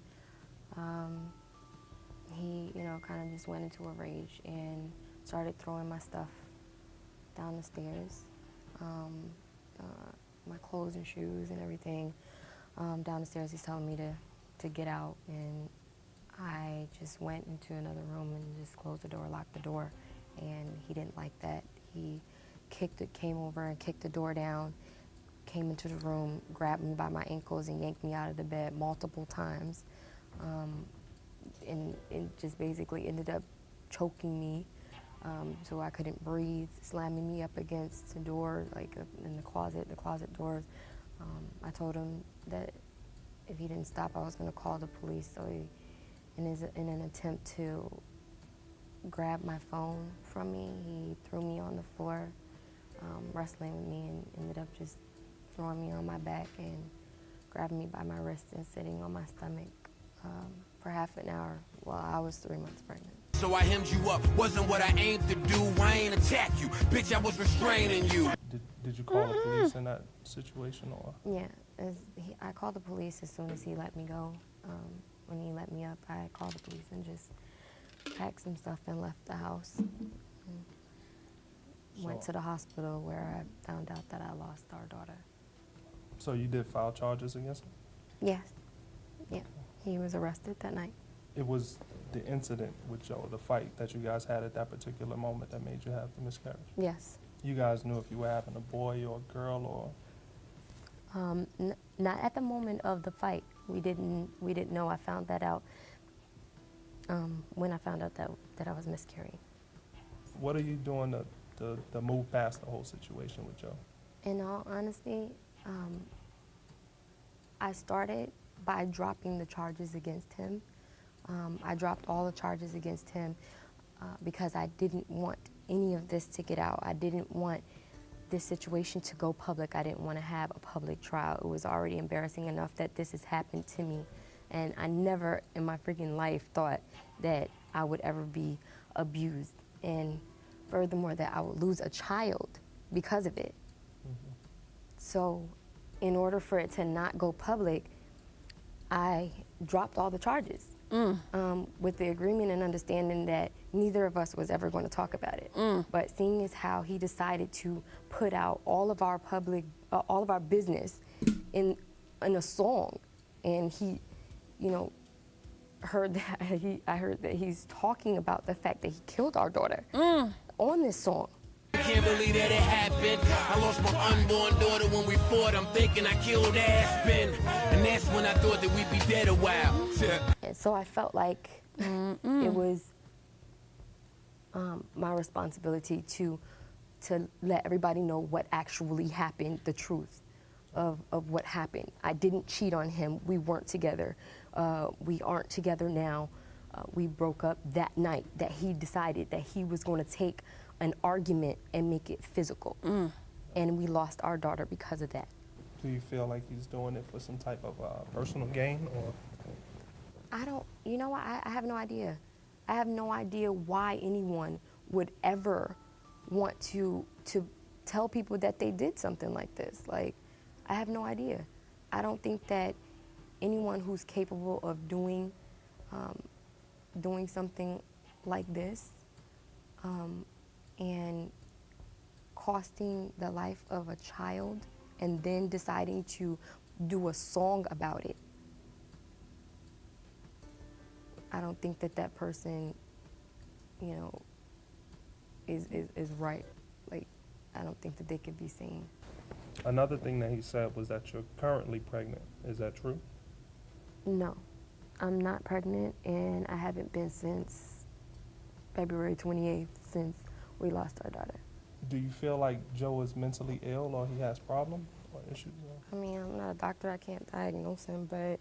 he, kind of just went into a rage and started throwing my stuff down the stairs, my clothes and shoes and everything down the stairs. He's telling me to get out, and I just went into another room and just closed the door, locked the door, and he didn't like that. He came over and kicked the door down, came into the room, grabbed me by my ankles and yanked me out of the bed multiple times, and just basically ended up choking me so I couldn't breathe, slamming me up against the door, like in the closet doors. I told him that if he didn't stop, I was going to call the police. So in an attempt to grab my phone from me, he threw me on the floor, wrestling with me, and ended up just throwing me on my back and grabbing me by my wrist and sitting on my stomach for half an hour while I was 3 months pregnant. so I hemmed you up. Wasn't what I aimed to do. I ain't attack you. Bitch, I was restraining you. Did you call the police in that situation, or? Yeah, I called the police as soon as he let me go. When he let me up, I called the police and just packed some stuff and left the house. Went to the hospital where I found out that I lost our daughter. So you did file charges against him? Yes. Yeah. He was arrested that night. It was the incident with Joe, the fight that you guys had at that particular moment that made you have the miscarriage? Yes. You guys knew if you were having a boy or a girl, or? Not at the moment of the fight. We didn't know. I found that out when I found out that I was miscarrying. What are you doing to move past the whole situation with Joe? In all honesty, I started by dropping the charges against him. I dropped all the charges against him because I didn't want any of this to get out. I didn't want this situation to go public. I didn't want to have a public trial. It was already embarrassing enough that this has happened to me. And I never in my freaking life thought that I would ever be abused. And furthermore, that I would lose a child because of it. Mm-hmm. So in order for it to not go public, I dropped all the charges with the agreement and understanding that neither of us was ever going to talk about it. But seeing as how he decided to put out all of our all of our business in a song, and he, heard that I heard that he's talking about the fact that he killed our daughter on this song. I can't believe that it happened. I lost my unborn daughter when we fought. I'm thinking I killed Aspen. And that's when I thought that we'd be dead a while. And so I felt like it was my responsibility to let everybody know what actually happened, the truth of what happened. I didn't cheat on him. We weren't together. We aren't together now. We broke up that night that he decided that he was going to take an argument and make it physical. And we lost our daughter because of that. Do you feel like he's doing it for some type of personal gain, or? I don't, I have no idea. I have no idea why anyone would ever want to tell people that they did something like this. Like, I have no idea. I don't think that anyone who's capable of doing something like this and costing the life of a child and then deciding to do a song about it, I don't think that person, is right. Like, I don't think that they could be seen. Another thing that he said was that you're currently pregnant. Is that true? No, I'm not pregnant, and I haven't been since February 28th, since we lost our daughter. Do you feel like Joe is mentally ill, or he has problems or issues? I mean, I'm not a doctor, I can't diagnose him, but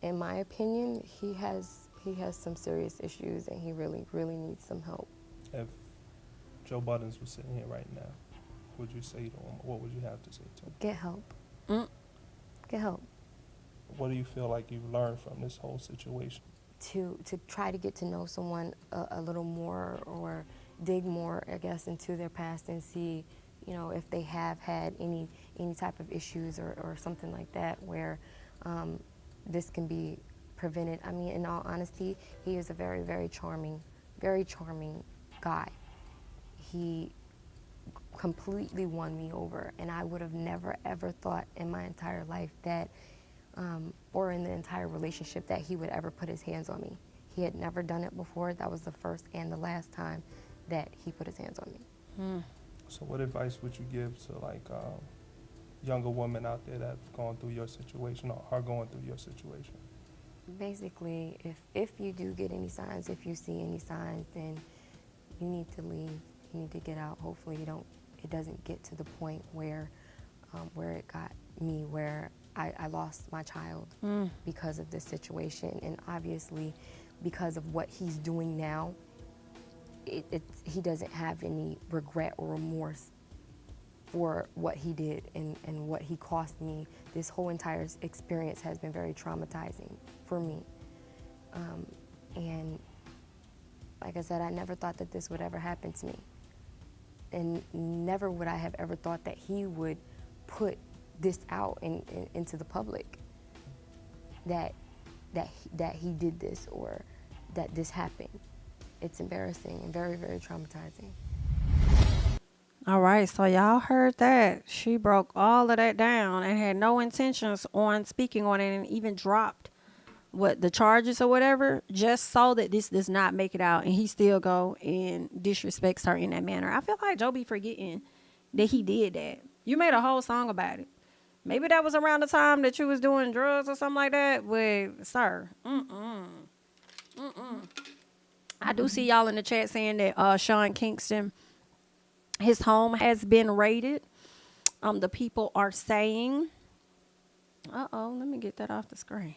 in my opinion, he has some serious issues, and he really, really needs some help. If Joe Buddens was sitting here right now, what would you say to him? What would you have to say to him? Get help. Get help. What do you feel like you've learned from this whole situation? To try to get to know someone a little more, or dig more, I guess, into their past and see, if they have had any type of issues or something like that where this can be prevented. I mean, in all honesty, he is a very, very charming guy. He completely won me over, and I would have never, ever thought in my entire life that, or in the entire relationship, that he would ever put his hands on me. He had never done it before. That was the first and the last time that he put his hands on me. So what advice would you give to, like, younger women out there that have gone through your situation or are going through your situation? Basically, if you do get any signs, if you see any signs, then you need to leave. You need to get out. Hopefully it doesn't get to the point where it got me, where I lost my child because of this situation. And obviously, because of what he's doing now, he doesn't have any regret or remorse for what he did and what he cost me. This whole entire experience has been very traumatizing for me. And Like I said, I never thought that this would ever happen to me. And never would I have ever thought that he would put this out into the public, that he did this or that this happened. It's embarrassing and very, very traumatizing. All right, so y'all heard that. She broke all of that down and had no intentions on speaking on it, and even dropped the charges or whatever, just so that this does not make it out and he still go and disrespects her in that manner. I feel like Joe be forgetting that he did that. You made a whole song about it. Maybe that was around the time that you was doing drugs or something like that, but sir, I do see y'all in the chat saying that Sean Kingston, his home has been raided. The people are saying, let me get that off the screen.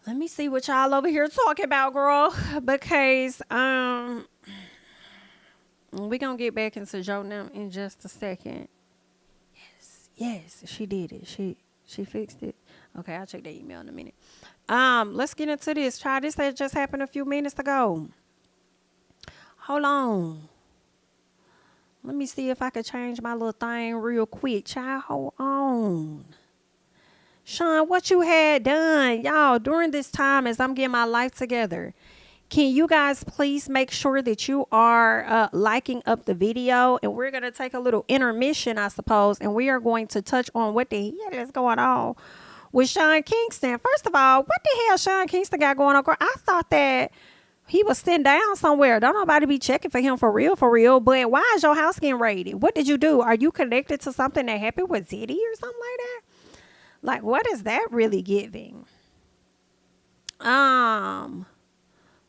Let me see what y'all over here talking about, girl, because we're going to get back into Joe now in just a second. Yes, she did it. She fixed it. Okay, I'll check that email in a minute. Let's get into this. Child, this had just happened a few minutes ago. Hold on. Let me see if I could change my little thing real quick. Child, hold on. Sean, what you had done, y'all, during this time as I'm getting my life together, can you guys please make sure that you are liking up the video? And we're going to take a little intermission, I suppose, and we are going to touch on what the hell is going on with Sean Kingston. First of all, what the hell Sean Kingston got going on? Girl, I thought that he was sitting down somewhere. Don't nobody be checking for him for real. But why is your house getting raided? What did you do? Are you connected to something that happened with Diddy or something like that? Like, what is that really giving?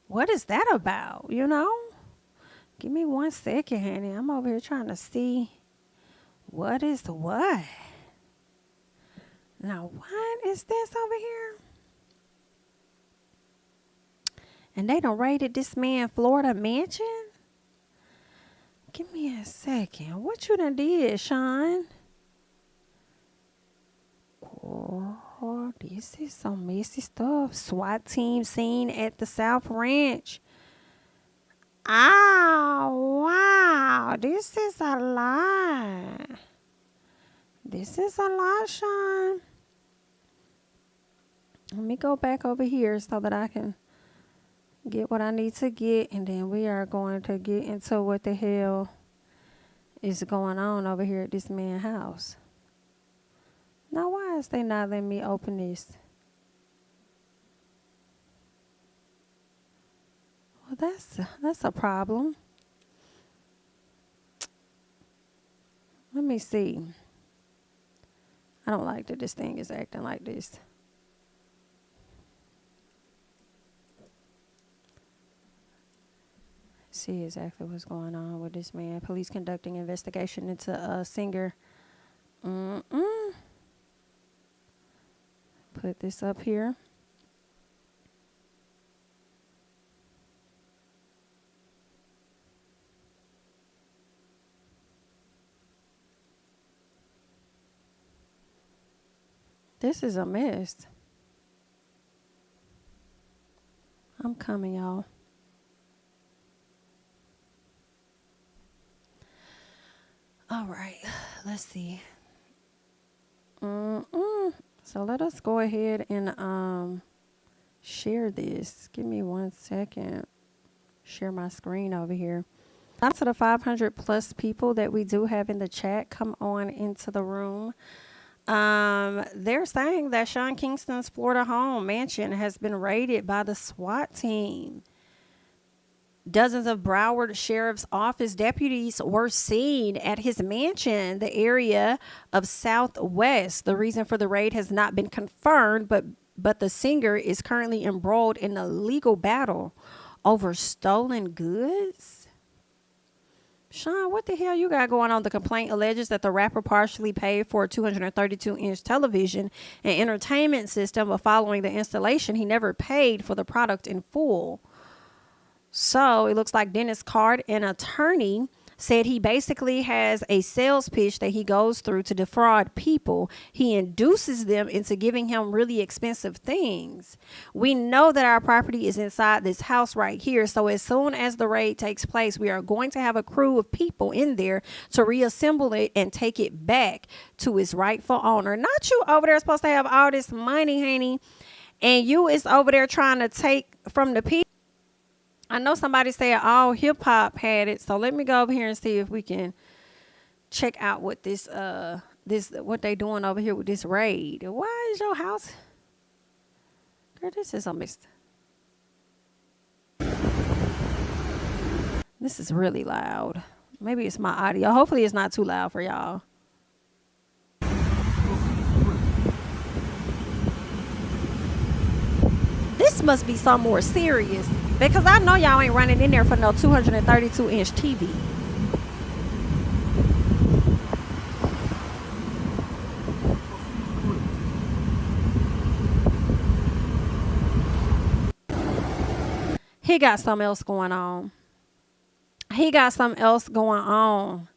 What is that about, you know? Give me 1 second, honey. I'm over here trying to see what is what. Now, what is this over here? And they done raided this man Florida mansion? Give me a second. What you done did, Sean? Oh, this is some messy stuff. SWAT team seen at the South Ranch. Oh, wow. This is a lot. This is a lot, Sean. Let me go back over here so that I can get what I need to get, and then we are going to get into what the hell is going on over here at this man's house. Now, why is they not letting me open this? Well, that's a problem. Let me see. I don't like that this thing is acting like this. See exactly what's going on with this man. Police conducting investigation into a singer. Put this up here. This is a mess. I'm coming, y'all. All right, let's see. So let us go ahead and share this. Give me 1 second. Share my screen over here. Out to the 500 plus people that we do have in the chat, come on into the room. They're saying that Sean Kingston's Florida home mansion has been raided by the SWAT team. Dozens of Broward Sheriff's Office deputies were seen at his mansion, the area of Southwest. The reason for the raid has not been confirmed, but the singer is currently embroiled in a legal battle over stolen goods. Sean, what the hell you got going on? The complaint alleges that the rapper partially paid for a 232-inch television and entertainment system, but following the installation, he never paid for the product in full. So it looks like Dennis Card, an attorney, said he basically has a sales pitch that he goes through to defraud people. He induces them into giving him really expensive things. We know that our property is inside this house right here. So as soon as the raid takes place, we are going to have a crew of people in there to reassemble it and take it back to its rightful owner. Not you over there supposed to have all this money, honey, and you is over there trying to take from the people. I know somebody said all hip hop had it, so let me go over here and see if we can check out what this what they doing over here with this raid. Why is your house? Girl, this is a mess. This is really loud. Maybe it's my audio. Hopefully it's not too loud for y'all. This must be something more serious. Because I know y'all ain't running in there for no 232-inch TV. He got something else going on. He got something else going on.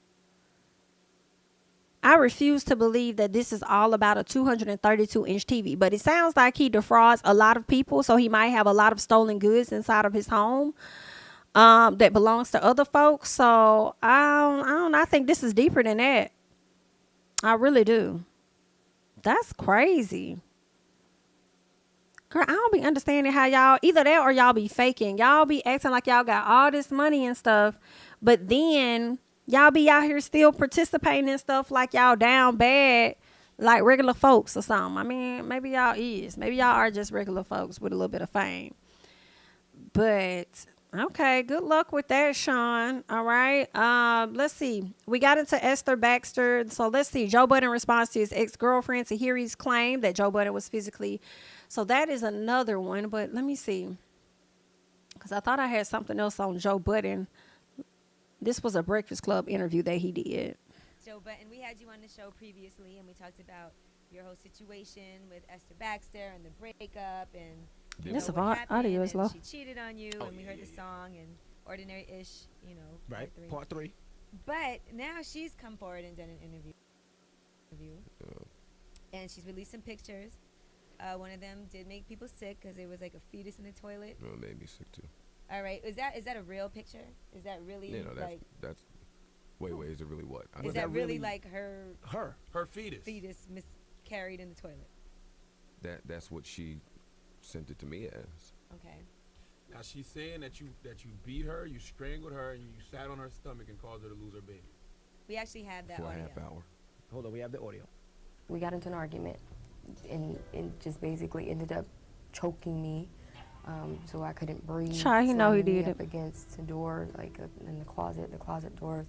I refuse to believe that this is all about a 232-inch TV, but it sounds like he defrauds a lot of people, so he might have a lot of stolen goods inside of his home that belongs to other folks. So I think this is deeper than that. I really do. That's crazy. Girl, I don't be understanding how y'all, either that or y'all be faking. Y'all be acting like y'all got all this money and stuff, but then y'all be out here still participating in stuff like y'all down bad, like regular folks or something. I mean, maybe y'all is. Maybe y'all are just regular folks with a little bit of fame. But, okay, good luck with that, Sean. All right. Let's see. We got into Esther Baxter. So, let's see. Joe Budden responds to his ex-girlfriend Tahiry's claim that Joe Budden was physically. So, that is another one. But let me see. Because I thought I had something else on Joe Budden. This was a Breakfast Club interview that he did. Joe Budden, we had you on the show previously, and we talked about your whole situation with Esther Baxter and the breakup, and this what audio is low. She cheated on you, and we heard the song and Ordinary-ish, right, part three. But now she's come forward and done an interview, and she's released some pictures. One of them did make people sick because there was like a fetus in the toilet. Well, it made me sick too. All right, is that a real picture? Is that really that's wait, is it really what? Is that really like her fetus miscarried in the toilet? That's what she sent it to me as. Okay. Now she's saying that you beat her, you strangled her, and you sat on her stomach and caused her to lose her baby. We actually have that for audio. a half hour. Hold on, we have the audio. We got into an argument, and just basically ended up choking me, so I couldn't breathe. Child, he know he did up it. against the door, like in the closet doors.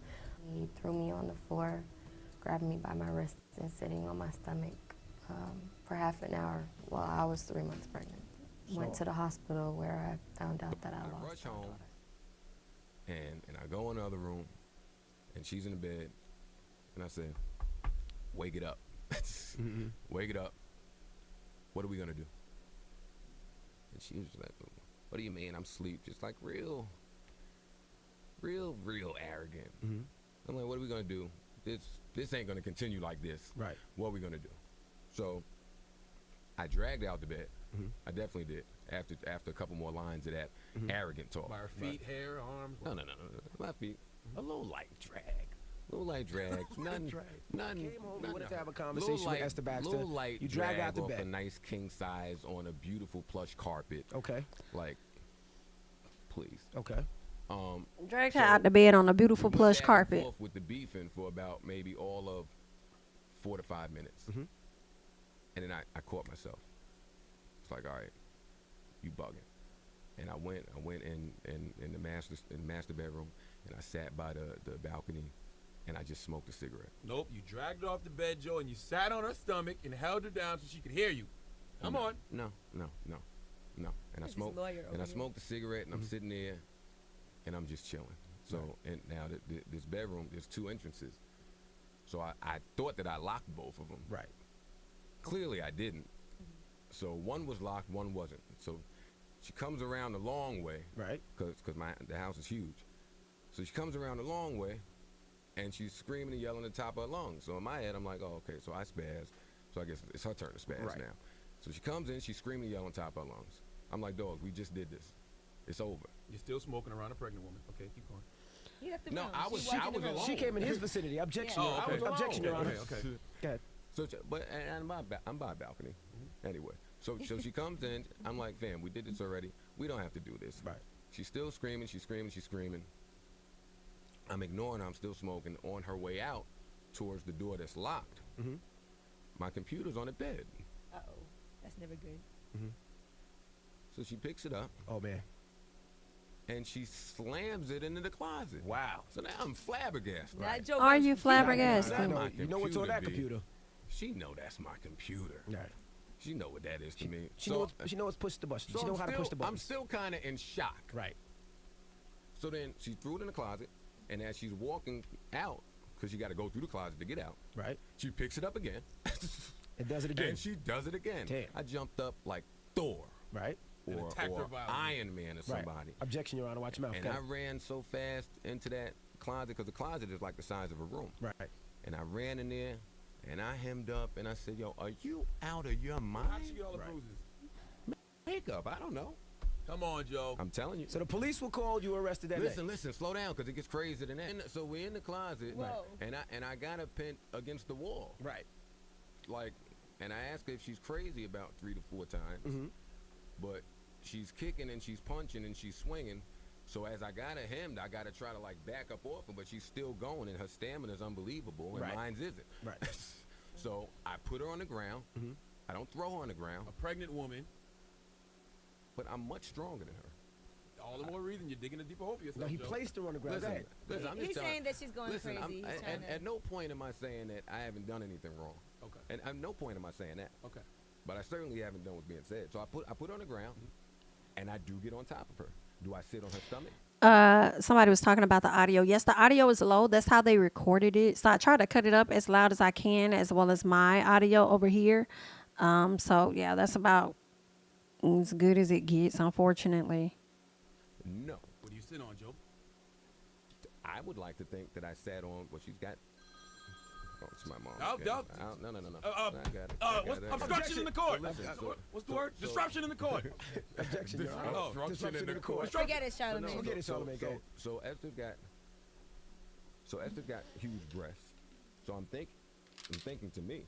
He threw me on the floor, grabbing me by my wrists and sitting on my stomach for half an hour while I was 3 months pregnant. Went to the hospital where I found out that I lost my daughter. And I go in the other room, and she's in the bed, and I said, "Wake it up, wake it up. What are we gonna do?" And she was like, "What do you mean? I'm asleep." Just like real arrogant. I'm like, "What are we gonna do? This ain't gonna continue like this. Right. What are we gonna do?" So I dragged her out the bed. I definitely did. After a couple more lines of that arrogant talk. By her feet, hair, arms. No. My feet. A little light drag. Nothing. Came home and wanted to have a conversation with Esther Baxter. Little light you drag out the off bed. a nice king size on a beautiful plush carpet. Okay. Like, please. Okay. Dragged her out the bed on a beautiful plush carpet. With the beefing for about maybe all of 4 to 5 minutes. And then I caught myself. It's like, all right, you bugging. And I went in the master bedroom, and I sat by the balcony, and I just smoked a cigarette. Nope, you dragged her off the bed, Joe, and you sat on her stomach and held her down so she could hear you. Come on. No. And I smoked a cigarette, and I'm sitting there, and I'm just chilling. So, and now this bedroom, there's 2 entrances. So I thought that I locked both of them. Right. Clearly I didn't. So one was locked, one wasn't. So she comes around the long way. Right. Because the house is huge. So she comes around the long way, and she's screaming and yelling at the top of her lungs. So in my head, I'm like, oh, okay, so I spaz. So I guess it's her turn to spaz now. So she comes in, she's screaming and yelling at the top of her lungs. I'm like, dog, we just did this. It's over. You're still smoking around a pregnant woman. Okay, keep going. He left the No, room. I was alone. She came in his vicinity. Objection, Yeah. Your Honor. Objection, Your Honor. Okay. Go ahead. So, I'm by a balcony. Anyway, so she comes in. I'm like, fam, we did this already. We don't have to do this. Right. She's still screaming. She's screaming. She's screaming. I'm ignoring her. I'm still smoking. On her way out towards the door that's locked, my computer's on the bed. Uh-oh. That's never good. So she picks it up. Oh, man. And she slams it into the closet. Wow. So now I'm flabbergasted. Not Joe Are Biden's you computer. flabbergasted? You know what's on that B. computer. She know that's my computer. Right. She know what that is to me. She knows what's push the button. So She know how to push the button. I'm still kind of in shock. Right. So then she threw it in the closet, and as she's walking out, because you got to go through the closet to get out. Right. She picks it up again. It does it again. And she does it again. Damn. I jumped up like Thor. Right. And Or attacked her violently. Iron Man or somebody. Right. Objection, Your Honor. Watch your mouth. And Go I ahead. ran so fast into that closet, because the closet is like the size of a room. Right. And I ran in there, and I hemmed up, and I said, yo, are you out of your mind? How'd she get all the bruises? Makeup, I don't know. Come on, Joe. I'm telling you. So the police will call you arrested that day. Listen, slow down, because it gets crazier than that. So we're in the closet, Whoa. and I got her pinned against the wall. Right. Like, and I asked her if she's crazy about 3 to 4 times, but she's kicking and she's punching and she's swinging. So as I got her hemmed, I got to try to like back up off her, but she's still going, and her stamina is unbelievable, and Right. mine's isn't. Right. So I put her on the ground. I don't throw her on the ground, A pregnant woman. but I'm much stronger than her. All the more reason you're digging a deeper hole for yourself. No, he Joe. placed her on the ground. Go ahead. Listen, I'm just He's telling- saying that she's going listen, crazy. He's trying to- at no point am I saying that I haven't done anything wrong. Okay. And at no point am I saying that. Okay. But I certainly haven't done what's being said. So I put her on the ground, and I do get on top of her. Do I sit on her stomach? Somebody was talking about the audio. Yes, the audio is low. That's how they recorded it. So I try to cut it up as loud as I can, as well as my audio over here. So yeah, that's about as good as it gets, unfortunately. No. What do you sit on, Joe? I would like to think that I sat on what she's got. Oh, it's my mom. No. No. I got it. What's obstruction in the court? What's the word? so- Disruption in the court. Objection, Your Honor. Oh, Disruption in the court. Forget it, Charlamagne. Forget it, Charlamagne. Go ahead. So Esther got huge breasts. So I'm thinking to me,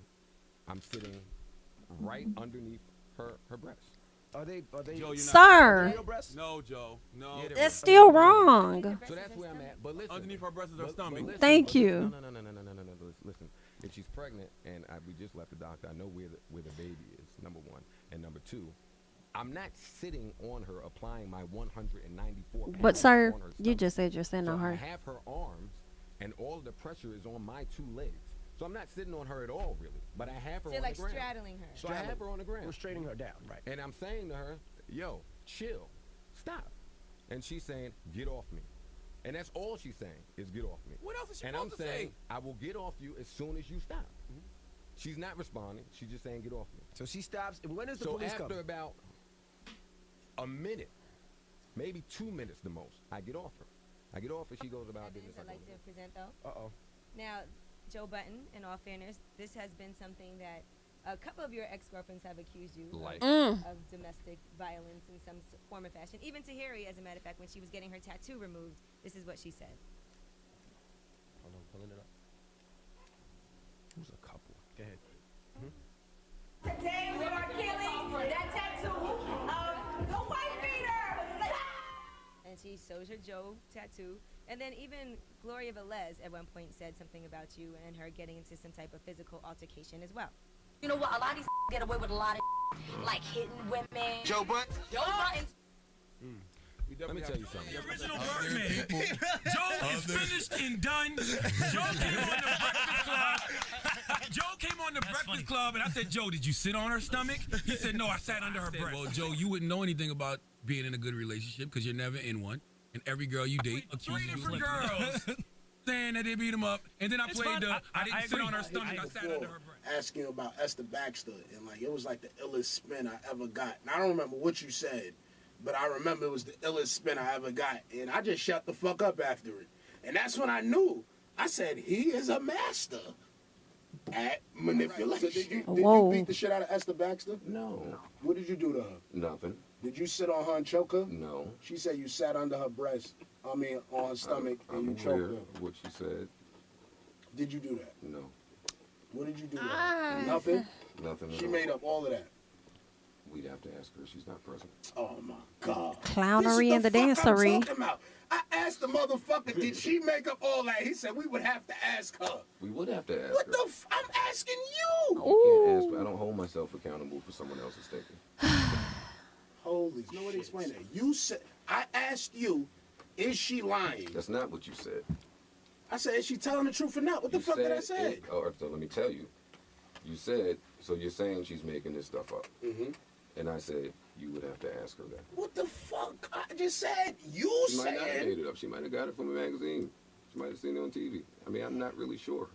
I'm sitting right underneath her breasts. Are they Joe, you're not. Sir, real breasts? No, Joe. No. Yeah, they're that's still wrong. So that's where I'm at. But listen, Underneath her breast is her stomach. listen, Thank you. No. Listen, if she's pregnant and we just left the doctor, I know where the baby is. Number one, and number two, I'm not sitting on her applying my 194 pounds. But sir, on her you stomach. just said you're sitting So on I her. have her arms, and all of the pressure is on my 2 legs. So I'm not sitting on her at all, really. But I have her They're on like the ground. straddling her. So I have her on the ground. We're straightening her down. Right. And I'm saying to her, yo, chill, stop. And she's saying, get off me. And that's all she's saying is get off me. What else is she And I'm supposed to saying, say? I will get off you as soon as you stop. She's not responding. She's just saying, get off me. So she stops. And when does the So police after come? about a minute, maybe 2 minutes the most, I get off her. I get off her. She goes about business. Evidence I'd like to present, though. Uh-oh. Now, Joe Budden, in all fairness, this has been something that a couple of your ex-girlfriends have accused you of domestic violence in some form or fashion. Even Tahiry, as a matter of fact, when she was getting her tattoo removed, this is what she said. Hold on, pulling it up. Who's a couple? Go ahead. Today we are killing that tattoo of the white beater. And she shows her Joe tattoo. And then even Gloria Velez at one point said something about you and her getting into some type of physical altercation as well. You know what? A lot of these get away with a lot of like hitting women. Joe Butt. Joe Budden. Let me tell you something. The original Birdman. Joe is finished and done. Joe came on the Breakfast Club. Joe came on the Breakfast Club, and I said, Joe, did you sit on her stomach? He said, no, I sat under her breast. Well, Joe, you wouldn't know anything about being in a good relationship because you're never in one. And every girl you date accuses you of different girls saying that they beat him up. And then I played I didn't sit on her stomach. I sat under her breast. Asking about Esther Baxter, and like it was like the illest spin I ever got. And I don't remember what you said, but I remember it was the illest spin I ever got, and I just shut the fuck up after it. And that's when I knew I said he is a master at manipulation. So did you beat the shit out of Esther Baxter? No. What did you do to her? Nothing. Did you sit on her and choke her? No. She said you sat under her breast. On her stomach, and you choked her. What she said. Did you do that? No. What did you do to her? Nothing? Nothing. She made up all of that. We'd have to ask her. She's not present. Oh my God. Clownery and the dancery. I'm talking about. I asked the motherfucker, did she make up all that? He said we would have to ask her. We would have to ask What her. the I'm asking you. You can't ask. I don't hold myself accountable for someone else's thinking. Holy shit. Nobody explain that. You said, I asked you, is she lying? That's not what you said. I said, is she telling the truth or not? What the fuck did I say? So let me tell you. You said, so you're saying she's making this stuff up. Mm-hmm. And I said, you would have to ask her that. What the fuck? I just said, She might not have made it up. She might have got it from a magazine. She might have seen it on TV. I mean, I'm not really sure.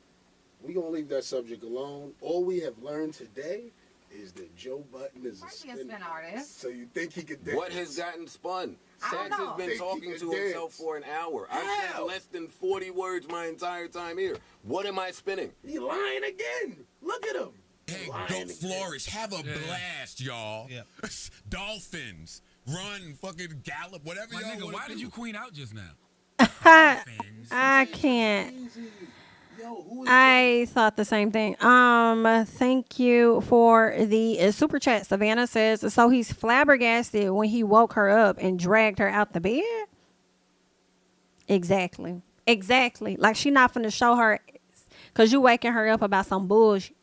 We're going to leave that subject alone. All we have learned today is that Joe Budden is a spin artist. So you think he could dance? What has gotten spun? Sax has been talking to himself for an hour. I've said less than 40 words my entire time here. What am I spinning? He lying again. Look at him. Hey, go Flourish. Have a blast, y'all. Yeah. Dolphins. Run, fucking gallop, whatever My y'all nigga, wanna why do. did you queen out just now? I can't. I thought the same thing. Thank you for the super chat. Savannah says, so he's flabbergasted when he woke her up and dragged her out the bed? Exactly. Like she not finna show her because you waking her up about some bullshit.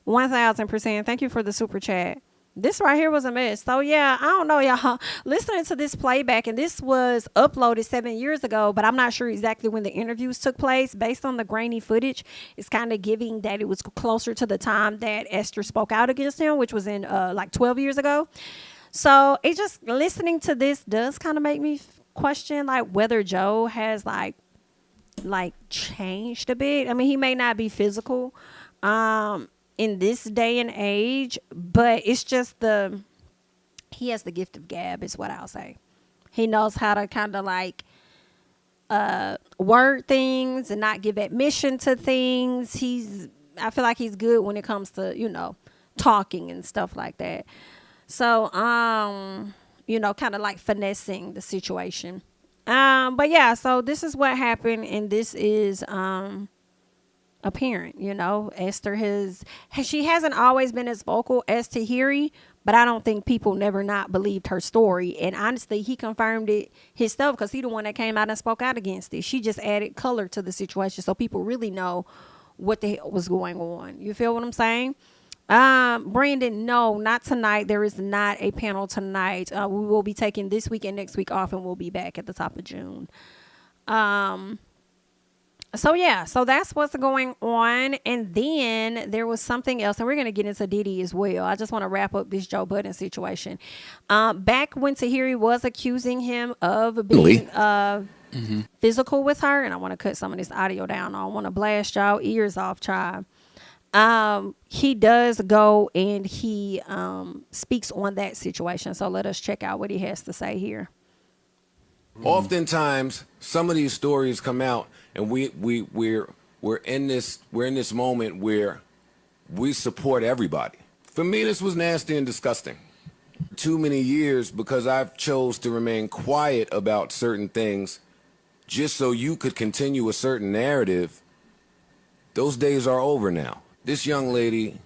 1000%. Thank you for the super chat. This right here was a mess. So yeah, I don't know, y'all. Listening to this playback, and this was uploaded 7 years ago, but I'm not sure exactly when the interviews took place. Based on the grainy footage, it's kind of giving that it was closer to the time that Esther spoke out against him, which was in like 12 years ago. So it just, listening to this does kind of make me question like whether Joe has like changed a bit. I mean, he may not be physical in this day and age, but it's just he has the gift of gab is what I'll say. He knows how to kind of like word things and not give admission to things. I feel like he's good when it comes to, talking and stuff like that. So, kind of like finessing the situation. But yeah, so this is what happened, and this is apparent. Esther she hasn't always been as vocal as Tahiry, but I don't think people never not believed her story. And honestly, he confirmed it himself because he the one that came out and spoke out against it. She just added color to the situation so people really know what the hell was going on. You feel what I'm saying? Brandon, no, not tonight. There is not a panel tonight. We will be taking this week and next week off, and we'll be back at the top of June. So yeah, so that's what's going on. And then there was something else, and we're going to get into Diddy as well. I just want to wrap up this Joe Budden situation. Back when Tahiry was accusing him of being physical with her, and I want to cut some of this audio down. I don't want to blast y'all ears off, child. He does go and he speaks on that situation. So let us check out what he has to say here. Oftentimes, some of these stories come out, and we're in this moment where we support everybody. For me, this was nasty and disgusting. Too many years because I've chose to remain quiet about certain things, just so you could continue a certain narrative. Those days are over now. This young lady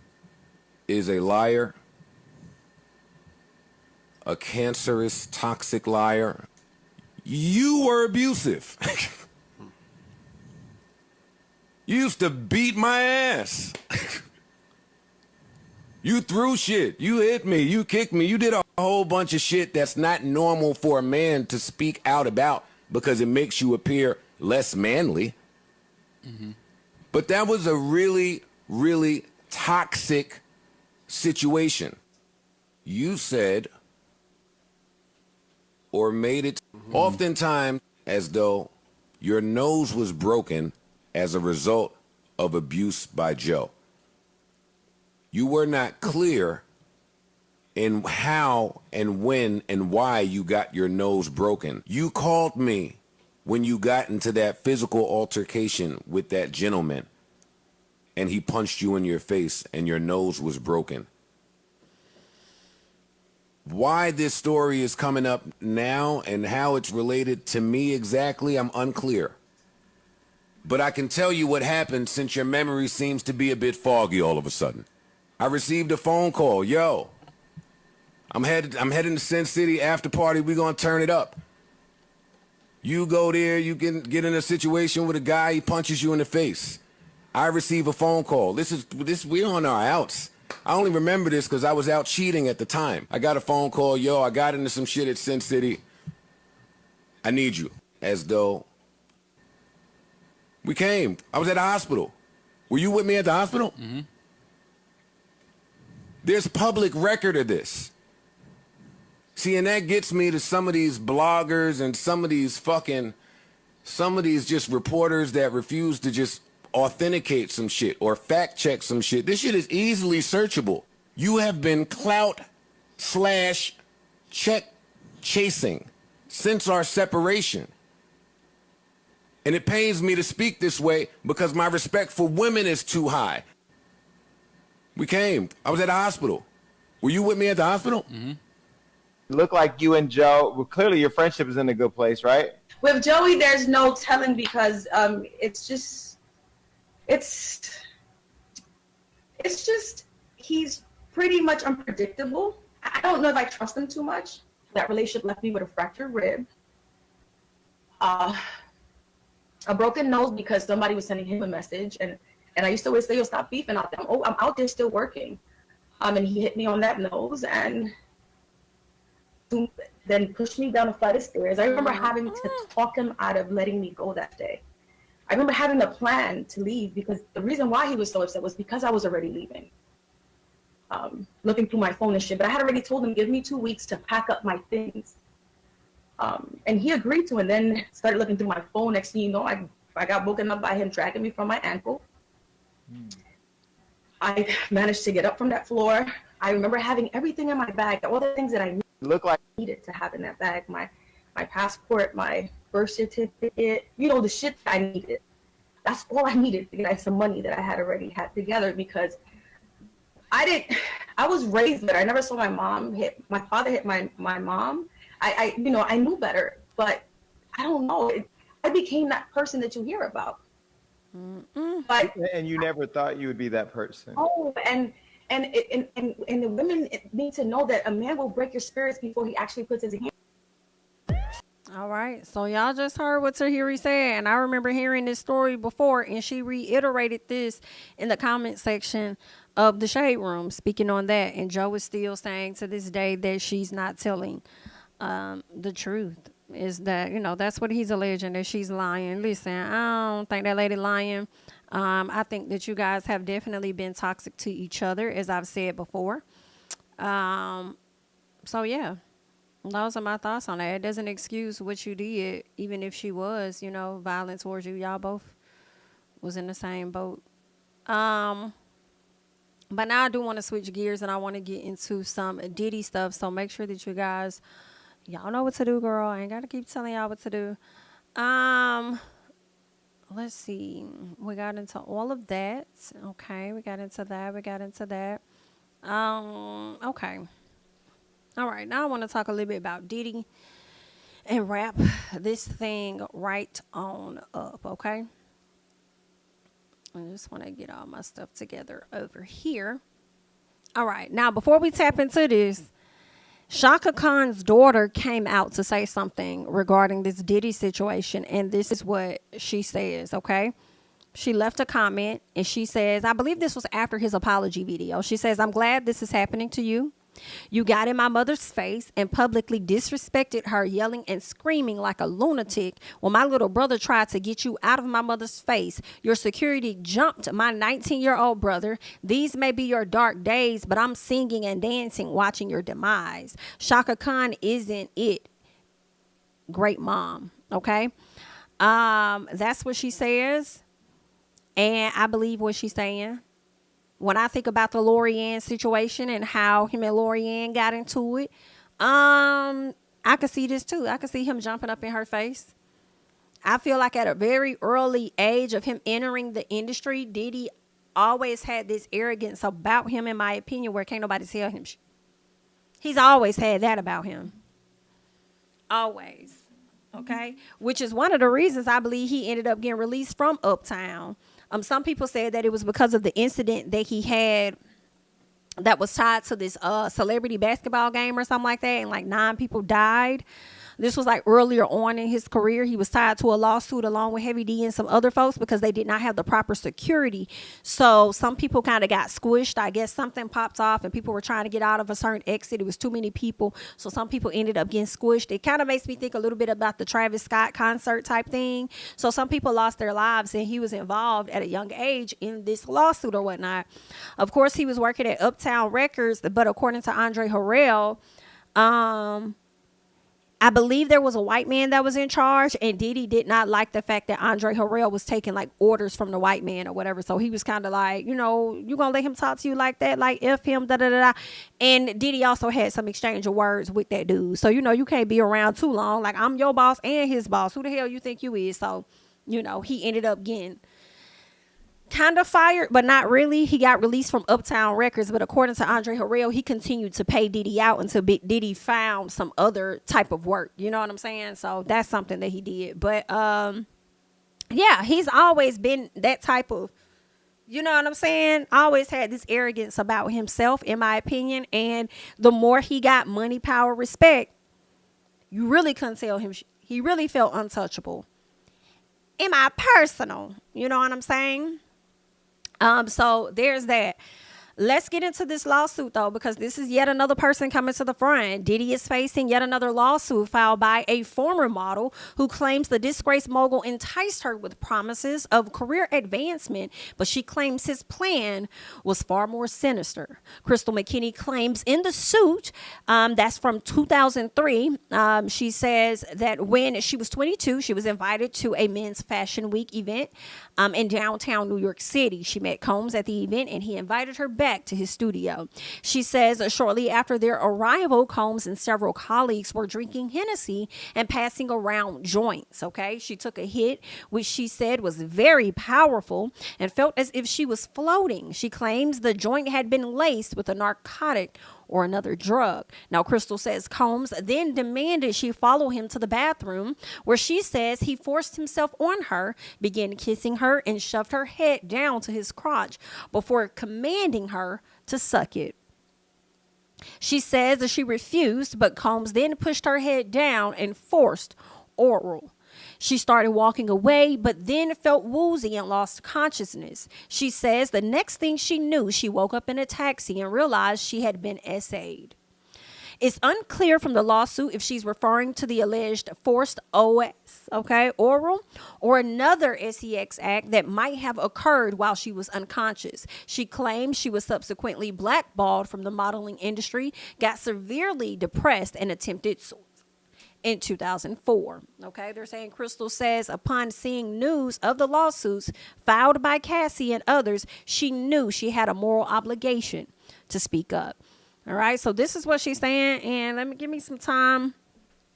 is a liar, a cancerous, toxic liar. You were abusive. You used to beat my ass. You threw shit. You hit me. You kicked me. You did a whole bunch of shit that's not normal for a man to speak out about because it makes you appear less manly. Mm-hmm. But that was a really, really toxic situation. You said or made it oftentimes as though your nose was broken as a result of abuse by Joe. You were not clear in how and when and why you got your nose broken. You called me when you got into that physical altercation with that gentleman and he punched you in your face and your nose was broken. Why this story is coming up now and how it's related to me exactly, I'm unclear. But I can tell you what happened since your memory seems to be a bit foggy all of a sudden. I received a phone call. Yo, I'm heading to Sin City after party. We're going to turn it up. You go there, you can get in a situation with a guy, he punches you in the face. I receive a phone call. We're on our outs. I only remember this because I was out cheating at the time. I got a phone call. Yo, I got into some shit at Sin City. I need you. As though we came. I was at the hospital. Were you with me at the hospital? Mm-hmm. There's public record of this. See, and that gets me to some of these bloggers and some of these just reporters that refuse to just authenticate some shit or fact check some shit. This shit is easily searchable. You have been clout/check chasing since our separation. And it pains me to speak this way because my respect for women is too high. We came. I was at the hospital. Were you with me at the hospital? Mm-hmm. Look like you and Joe, well, clearly your friendship is in a good place, right? With Joey, there's no telling because it's just he's pretty much unpredictable. I don't know if I trust him too much. That relationship left me with a fractured rib, a broken nose because somebody was sending him a message, and I used to always say, "Yo, stop beefing out there." I'm out there still working, and he hit me on that nose and then pushed me down a flight of stairs. I remember having to talk him out of letting me go that day. I remember having a plan to leave because the reason why he was so upset was because I was already leaving. Looking through my phone and shit, but I had already told him, give me 2 weeks to pack up my things. And he agreed to, and then started looking through my phone. Next thing you know, I got woken up by him dragging me from my ankle. I managed to get up from that floor. I remember having everything in my bag, all the things that I needed to have in that bag, my passport, my birth certificate, the shit that I needed. That's all I needed to get some money that I had already had together because I was raised better. I never saw my father hit my mom. I knew better, but I don't know. I became that person that you hear about. But and you never thought you would be that person. Oh, and the women need to know that a man will break your spirits before he actually puts his hand. All right, so y'all just heard what Tahiry said, and I remember hearing this story before, and she reiterated this in the comment section of the Shade Room, speaking on that, and Joe is still saying to this day that she's not telling the truth. Is that, that's what he's alleging, that she's lying. Listen, I don't think that lady lying. I think that you guys have definitely been toxic to each other, as I've said before. So, yeah, those are my thoughts on that. It doesn't excuse what you did, even if she was, violent towards you. Y'all both was in the same boat. But now I do want to switch gears, and I want to get into some Diddy stuff. So make sure that you guys... Y'all know what to do, girl. I ain't got to keep telling y'all what to do. Let's see. We got into all of that. Okay, we got into that. Okay. All right, now I want to talk a little bit about Diddy and wrap this thing right on up, okay? I just want to get all my stuff together over here. All right, now before we tap into this, Shaka Khan's daughter came out to say something regarding this Diddy situation, and this is what she says, okay? She left a comment, and she says, I believe this was after his apology video. She says, I'm glad this is happening to you. You got in my mother's face and publicly disrespected her, yelling and screaming like a lunatic when my little brother tried to get you out of my mother's face. Your security jumped my 19-year-old brother. These may be your dark days, but I'm singing and dancing, watching your demise. Shaka Khan isn't it. Great mom. Okay. That's what she says. And I believe what she's saying. When I think about the Lorianne situation and how him and Lorianne got into it, I could see this too. I could see him jumping up in her face. I feel like at a very early age of him entering the industry, Diddy always had this arrogance about him, in my opinion, where can't nobody tell him. He's always had that about him. Always. Okay? Which is one of the reasons I believe he ended up getting released from Uptown. Some people said that it was because of the incident that he had that was tied to this celebrity basketball game or something like that, and like 9 people died. This was like earlier on in his career. He was tied to a lawsuit along with Heavy D and some other folks because they did not have the proper security. So some people kind of got squished. I guess something popped off and people were trying to get out of a certain exit. It was too many people. So some people ended up getting squished. It kind of makes me think a little bit about the Travis Scott concert type thing. So some people lost their lives, and he was involved at a young age in this lawsuit or whatnot. Of course, he was working at Uptown Records, but according to Andre Harrell, I believe there was a white man that was in charge, and Diddy did not like the fact that Andre Harrell was taking like orders from the white man or whatever. So he was kind of like, you know, you gonna let him talk to you like that, like F him, da da da da. And Diddy also had some exchange of words with that dude. So, you know, you can't be around too long. Like, I'm your boss and his boss. Who the hell you think you is? So, you know, he ended up getting kind of fired, but not really. He got released from Uptown Records, but according to Andre Harrell, he continued to pay Diddy out until Big Diddy found some other type of work. You know what I'm saying? So that's something that he did. But yeah, he's always been that type of, you know what I'm saying? Always had this arrogance about himself, in my opinion. And the more he got money, power, respect, you really couldn't tell him. He really felt untouchable. In my personal, you know what I'm saying? So there's that. Let's get into this lawsuit, though, because this is yet another person coming to the front. Diddy is facing yet another lawsuit filed by a former model who claims the disgraced mogul enticed her with promises of career advancement, but she claims his plan was far more sinister. Crystal McKinney claims in the suit, that's from 2003, she says that when she was 22, she was invited to a men's fashion week event in downtown New York City. She met Combs at the event, and he invited her back to his studio. She says shortly after their arrival, Combs and several colleagues were drinking Hennessy and passing around joints. Okay, she took a hit, which she said was very powerful and felt as if she was floating. She claims the joint had been laced with a narcotic or another drug. Now, Crystal says Combs then demanded she follow him to the bathroom, where she says he forced himself on her, began kissing her, and shoved her head down to his crotch before commanding her to suck it. She says that she refused, but Combs then pushed her head down and forced oral. She started walking away, but then felt woozy and lost consciousness. She says the next thing she knew, she woke up in a taxi and realized she had been SA'd. It's unclear from the lawsuit if she's referring to the alleged forced OS, okay, oral, or another sex act that might have occurred while she was unconscious. She claims she was subsequently blackballed from the modeling industry, got severely depressed, and attempted suicide in 2004. Okay, they're saying Crystal says upon seeing news of the lawsuits filed by Cassie and others, she knew she had a moral obligation to speak up. All right, so this is what she's saying, and give me some time.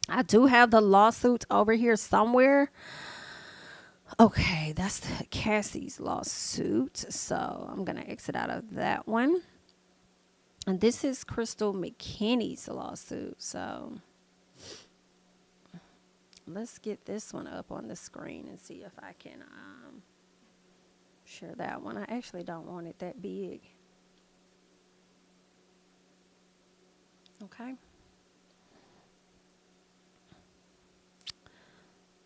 I do have the lawsuit over here somewhere. Okay, that's Cassie's lawsuit, so I'm gonna exit out of that one. And this is Crystal McKinney's lawsuit, so let's get this one up on the screen and see if I can share that one. I actually don't want it that big. Okay.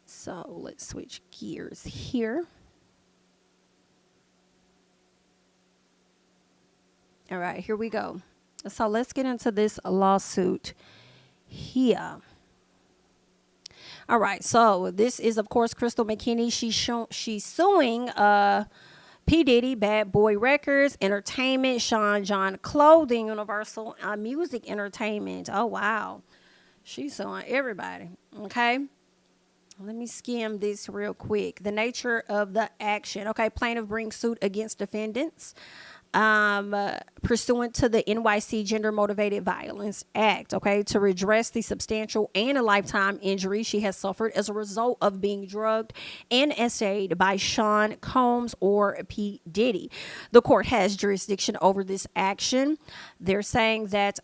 So let's switch gears here. All right, here we go. So let's get into this lawsuit here. All right, so this is, of course, Crystal McKinney. She's suing P. Diddy, Bad Boy Records, Entertainment, Sean John Clothing, Universal Music Entertainment. Oh, wow. She's suing everybody, okay? Let me skim this real quick. The nature of the action. Okay, plaintiff brings suit against defendants. pursuant to the NYC Gender Motivated Violence Act, okay, to redress the substantial and a lifetime injury she has suffered as a result of being drugged and essayed by Sean Combs or P. Diddy. The court has jurisdiction over this action. They're saying that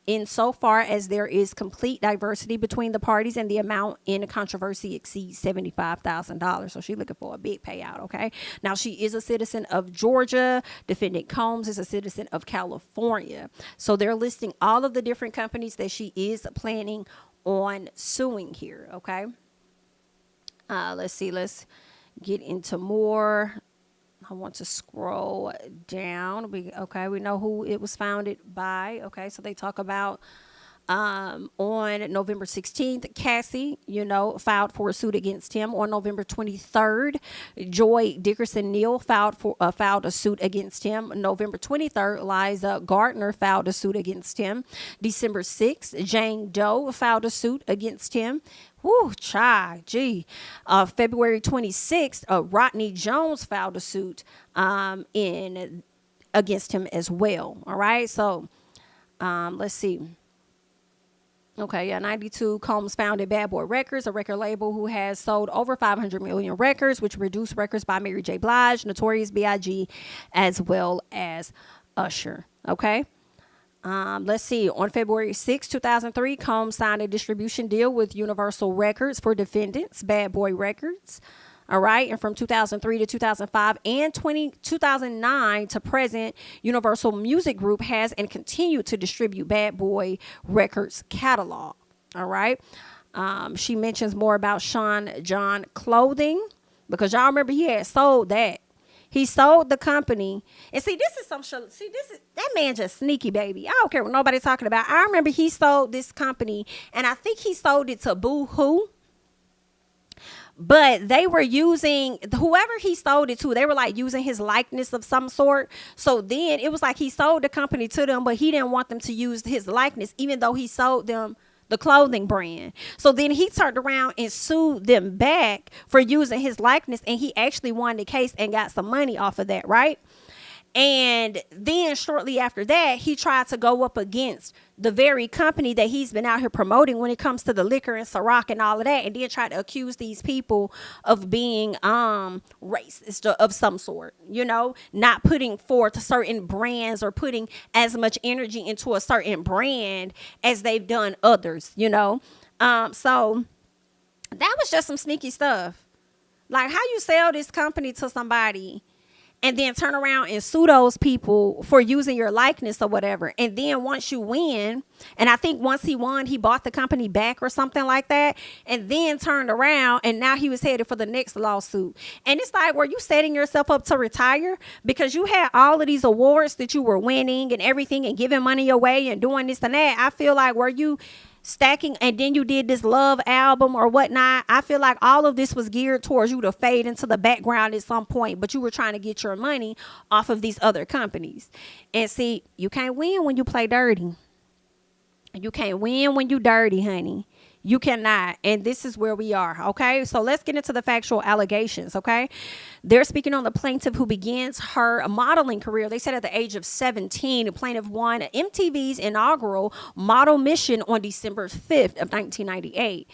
insofar as there is complete diversity between the parties and the amount in controversy exceeds $75,000. So she's looking for a big payout, okay? Now, she is a citizen of Georgia. Defendant Combs is a citizen of California. So they're listing all of the different companies that she is planning on suing here, okay? Let's see. Let's get into more. I want to scroll down. We know who it was founded by. Okay, so they talk about on November 16th, Cassie, filed for a suit against him. On November 23rd, Joy Dickerson Neal filed a suit against him. November 23rd, Liza Gardner filed a suit against him. December 6th, Jane Doe filed a suit against him. Whoo, gee. February 26th, Rodney Jones filed a suit against him as well. All right, so let's see. Okay, yeah, 92, Combs founded Bad Boy Records, a record label who has sold over 500 million records, which produced records by Mary J. Blige, Notorious B.I.G., as well as Usher. Okay. Let's see. On February 6, 2003, Combs signed a distribution deal with Universal Records for Defendants, Bad Boy Records. All right. And from 2003 to 2005 and 2009 to present, Universal Music Group has and continued to distribute Bad Boy Records catalog. All right. She mentions more about Sean John Clothing, because y'all remember he had sold that. He sold the company. And see, this is that man just sneaky, baby. I don't care what nobody's talking about. I remember he sold this company, and I think he sold it to Boo Hoo. But they were using, whoever he sold it to, they were like using his likeness of some sort. So then it was like he sold the company to them, but he didn't want them to use his likeness, even though he sold them the clothing brand. So then he turned around and sued them back for using his likeness, and he actually won the case and got some money off of that, right? And then shortly after that, he tried to go up against the very company that he's been out here promoting when it comes to the liquor and Ciroc and all of that, and then try to accuse these people of being racist of some sort, not putting forth certain brands or putting as much energy into a certain brand as they've done others, so that was just some sneaky stuff. Like, how you sell this company to somebody and then turn around and sue those people for using your likeness or whatever. And then once you win, and I think once he won, he bought the company back or something like that, and then turned around, and now he was headed for the next lawsuit. And it's like, were you setting yourself up to retire? Because you had all of these awards that you were winning and everything and giving money away and doing this and that. I feel like, were you stacking, and then you did this Love album or whatnot? I feel like all of this was geared towards you to fade into the background at some point, but you were trying to get your money off of these other companies. And see, you can't win when you play dirty. You can't win when you dirty, honey. You cannot. And this is where we are. Okay. So let's get into the factual allegations. Okay. They're speaking on the plaintiff who begins her modeling career. They said at the age of 17, the plaintiff won MTV's inaugural model mission on December 5th of 1998.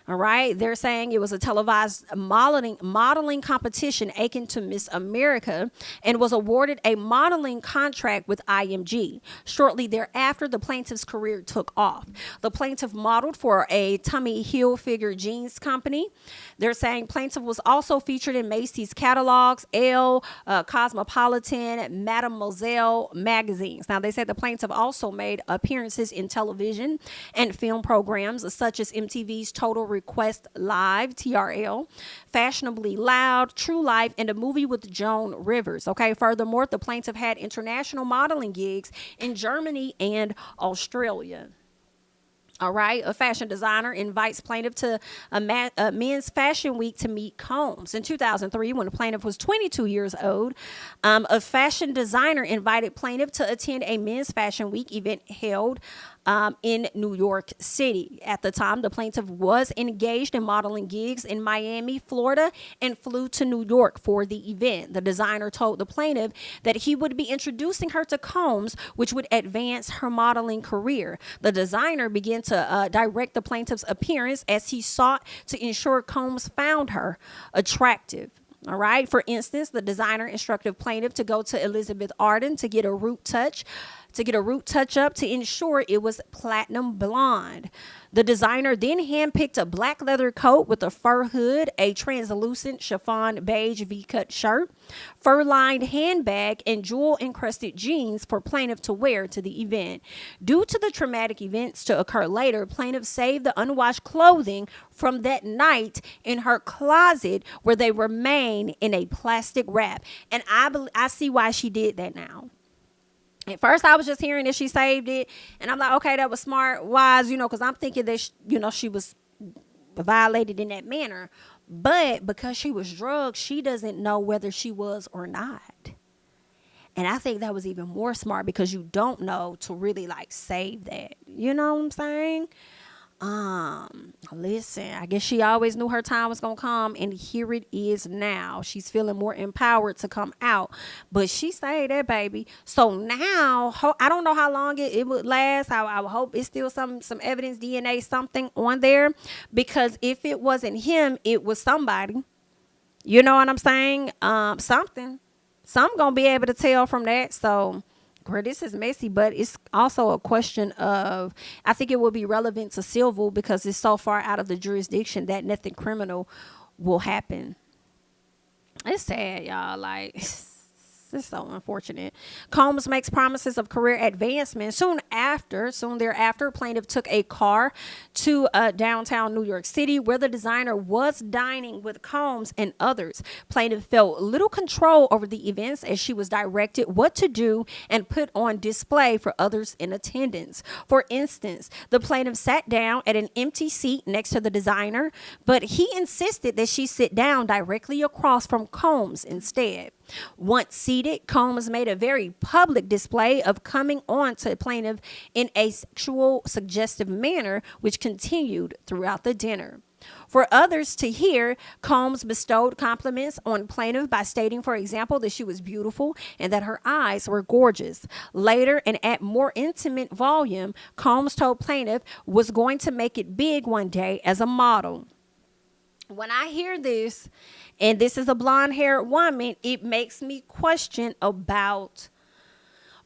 All right. They're saying it was a televised modeling competition akin to Miss America, and was awarded a modeling contract with IMG. Shortly thereafter, the plaintiff's career took off. The plaintiff modeled for a Tommy Hilfiger jeans company. They're saying plaintiff was also featured in Macy's catalogs, Elle, Cosmopolitan, Mademoiselle magazines. Now, they said the plaintiff also made appearances in television and film programs such as MTV's Total Request Live, TRL, Fashionably Loud, True Life, and a movie with Joan Rivers. Okay. Furthermore, the plaintiff had international modeling gigs in Germany and Australia. All right. A fashion designer invites plaintiff to a men's fashion week to meet Combs. In 2003, when the plaintiff was 22 years old, a fashion designer invited plaintiff to attend a men's fashion week event held in New York City. At the time, the plaintiff was engaged in modeling gigs in Miami, Florida, and flew to New York for the event. The designer told the plaintiff that he would be introducing her to Combs, which would advance her modeling career. The designer began to direct the plaintiff's appearance as he sought to ensure Combs found her attractive. All right. For instance, the designer instructed plaintiff to go to Elizabeth Arden to get a root touch up to ensure it was platinum blonde. The designer then handpicked a black leather coat with a fur hood, a translucent chiffon beige V-cut shirt, fur-lined handbag, and jewel-encrusted jeans for plaintiff to wear to the event. Due to the traumatic events to occur later, plaintiff saved the unwashed clothing from that night in her closet, where they remain in a plastic wrap. And I see why she did that now. At first, I was just hearing that she saved it, and I'm like, okay, that was smart, wise, because I'm thinking that, she was violated in that manner. But because she was drugged, she doesn't know whether she was or not. And I think that was even more smart, because you don't know to really, save that. You know what I'm saying? Listen, I guess she always knew her time was going to come, and here it is now. She's feeling more empowered to come out, but she saved that baby. So now, I don't know how long it would last. I would hope it's still some evidence, DNA, something on there, because if it wasn't him, it was somebody. You know what I'm saying? Something. So I'm going to be able to tell from that. So, girl, this is messy, but it's also a question of, I think it will be relevant to civil, because it's so far out of the jurisdiction that nothing criminal will happen. It's sad, y'all. It's so unfortunate. Combs makes promises of career advancement. Soon thereafter, plaintiff took a car to downtown New York City, where the designer was dining with Combs and others. Plaintiff felt little control over the events, as she was directed what to do and put on display for others in attendance. For instance, the plaintiff sat down at an empty seat next to the designer, but he insisted that she sit down directly across from Combs instead. Once seated, Combs made a very public display of coming on to plaintiff in a sexual, suggestive manner, which continued throughout the dinner. For others to hear, Combs bestowed compliments on plaintiff by stating, for example, that she was beautiful and that her eyes were gorgeous. Later, and at more intimate volume, Combs told plaintiff was going to make it big one day as a model. When I hear this, and this is a blonde-haired woman, it makes me question about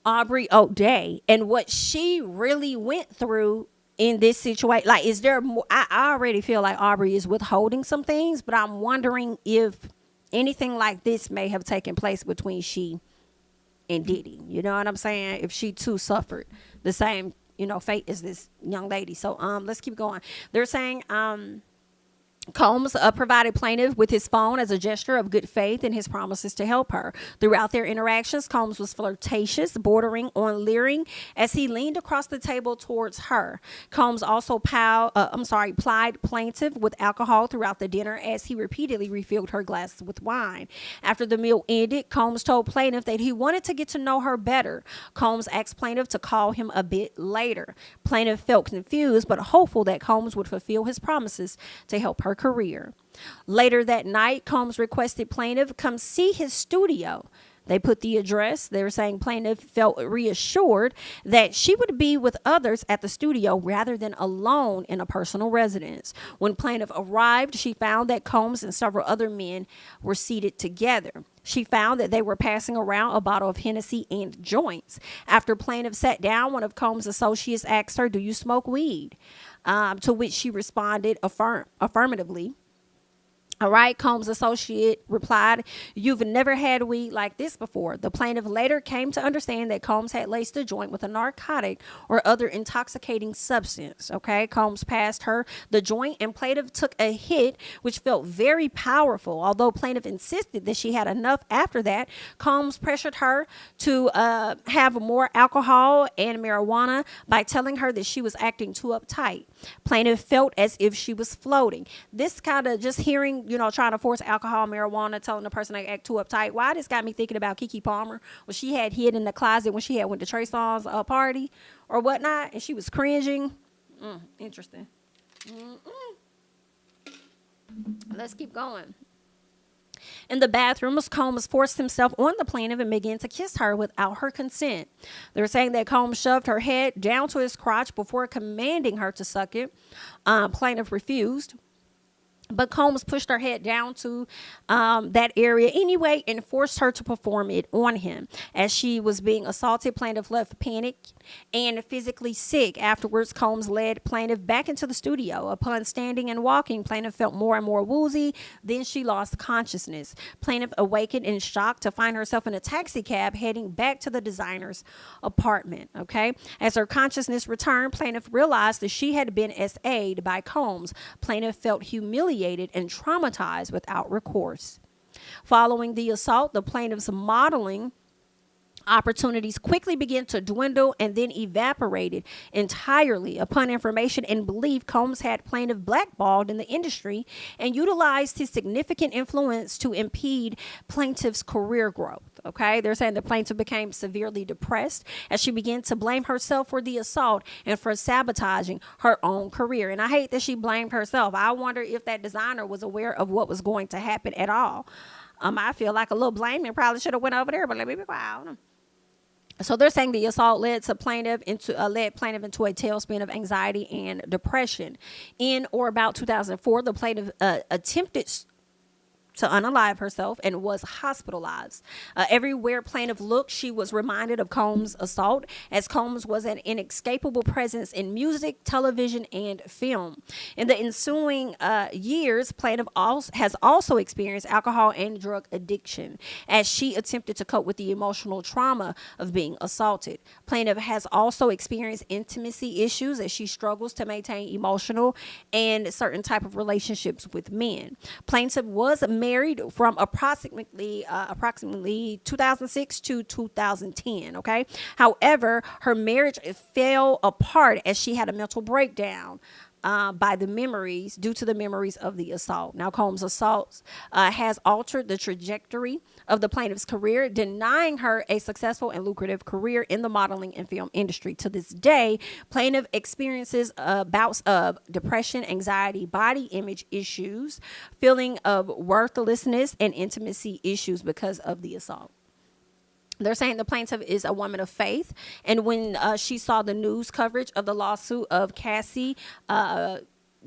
Aubrey O'Day and what she really went through in this situation. Is there more? I already feel like Aubrey is withholding some things, but I'm wondering if anything like this may have taken place between she and Diddy. You know what I'm saying? If she too suffered the same, fate as this young lady. So let's keep going. They're saying Combs provided plaintiff with his phone as a gesture of good faith in his promises to help her. Throughout their interactions, Combs was flirtatious, bordering on leering, as he leaned across the table towards her. Combs also plied plaintiff with alcohol throughout the dinner, as he repeatedly refilled her glass with wine. After the meal ended, Combs told plaintiff that he wanted to get to know her better. Combs asked plaintiff to call him a bit later. Plaintiff felt confused, but hopeful that Combs would fulfill his promises to help her career. Later that night, Combs requested plaintiff come see his studio. They put the address. They were saying plaintiff felt reassured that she would be with others at the studio rather than alone in a personal residence. When plaintiff arrived, she found that Combs and several other men were seated together. She found that they were passing around a bottle of Hennessy and joints. After plaintiff sat down, one of Combs' associates asked her, "Do you smoke weed?" To which she responded affirmatively. All right, Combs' associate replied, "You've never had weed like this before." The plaintiff later came to understand that Combs had laced the joint with a narcotic or other intoxicating substance. Okay, Combs passed her the joint, and plaintiff took a hit, which felt very powerful. Although plaintiff insisted that she had enough after that, Combs pressured her to have more alcohol and marijuana by telling her that she was acting too uptight. Plaintiff felt as if she was floating. This kind of, just hearing you know, trying to force alcohol, marijuana, telling the person they act too uptight. Why this got me thinking about Keke Palmer, what she had hid in the closet when she had went to Trey Songz's party or whatnot, and she was cringing. Interesting. Let's keep going. In the bathroom, Combs forced himself on the plaintiff and began to kiss her without her consent. They're saying that Combs shoved her head down to his crotch before commanding her to suck it. Plaintiff refused. But Combs pushed her head down to that area anyway and forced her to perform it on him. As she was being assaulted, plaintiff left panicked and physically sick. Afterwards, Combs led plaintiff back into the studio. Upon standing and walking, plaintiff felt more and more woozy. Then she lost consciousness. Plaintiff awakened in shock to find herself in a taxi cab heading back to the designer's apartment. Okay. As her consciousness returned, plaintiff realized that she had been SA'd by Combs. Plaintiff felt humiliated and traumatized without recourse. Following the assault, the plaintiff's modeling opportunities quickly began to dwindle and then evaporated entirely. Upon information and belief, Combs had plaintiff blackballed in the industry and utilized his significant influence to impede plaintiff's career growth. Okay, they're saying the plaintiff became severely depressed as she began to blame herself for the assault and for sabotaging her own career. And I hate that she blamed herself. I wonder if that designer was aware of what was going to happen at all. I feel like a little blaming probably should have went over there, but let me be quiet. So they're saying the assault led plaintiff into a tailspin of anxiety and depression. In or about 2004, the plaintiff attempted to unalive herself and was hospitalized. Everywhere plaintiff looked, she was reminded of Combs' assault, as Combs was an inescapable presence in music, television, and film. In the ensuing years, plaintiff has also experienced alcohol and drug addiction as she attempted to cope with the emotional trauma of being assaulted. Plaintiff has also experienced intimacy issues as she struggles to maintain emotional and certain type of relationships with men. Plaintiff was married from approximately 2006 to 2010. Okay. However, her marriage fell apart as she had a mental breakdown due to the memories of the assault. Now, Combs' assault has altered the trajectory of the plaintiff's career, denying her a successful and lucrative career in the modeling and film industry. To this day, plaintiff experiences bouts of depression, anxiety, body image issues, feeling of worthlessness, and intimacy issues because of the assault. They're saying the plaintiff is a woman of faith, and when she saw the news coverage of the lawsuit of Cassie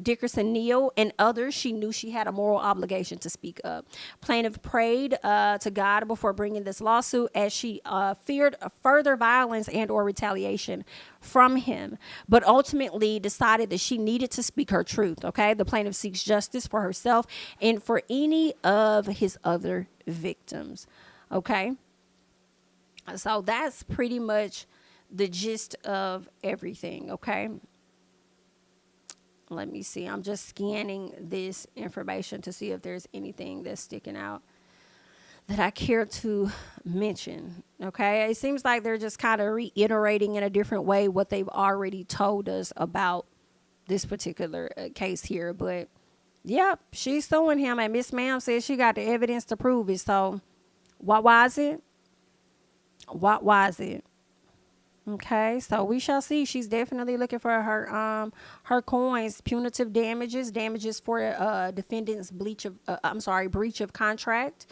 Dickerson Neal and others, she knew she had a moral obligation to speak up. Plaintiff prayed to God before bringing this lawsuit as she feared further violence and or retaliation from him, but ultimately decided that she needed to speak her truth. Okay, the plaintiff seeks justice for herself and for any of his other victims. Okay. So that's pretty much the gist of everything, okay? Let me see. I'm just scanning this information to see if there's anything that's sticking out that I care to mention, okay? It seems like they're just kind of reiterating in a different way what they've already told us about this particular case here. But, yeah, she's suing him, and Miss Ma'am says she got the evidence to prove it. So, what was it? What was it? Okay, so we shall see. She's definitely looking for her coins, punitive damages for defendant's breach of contract.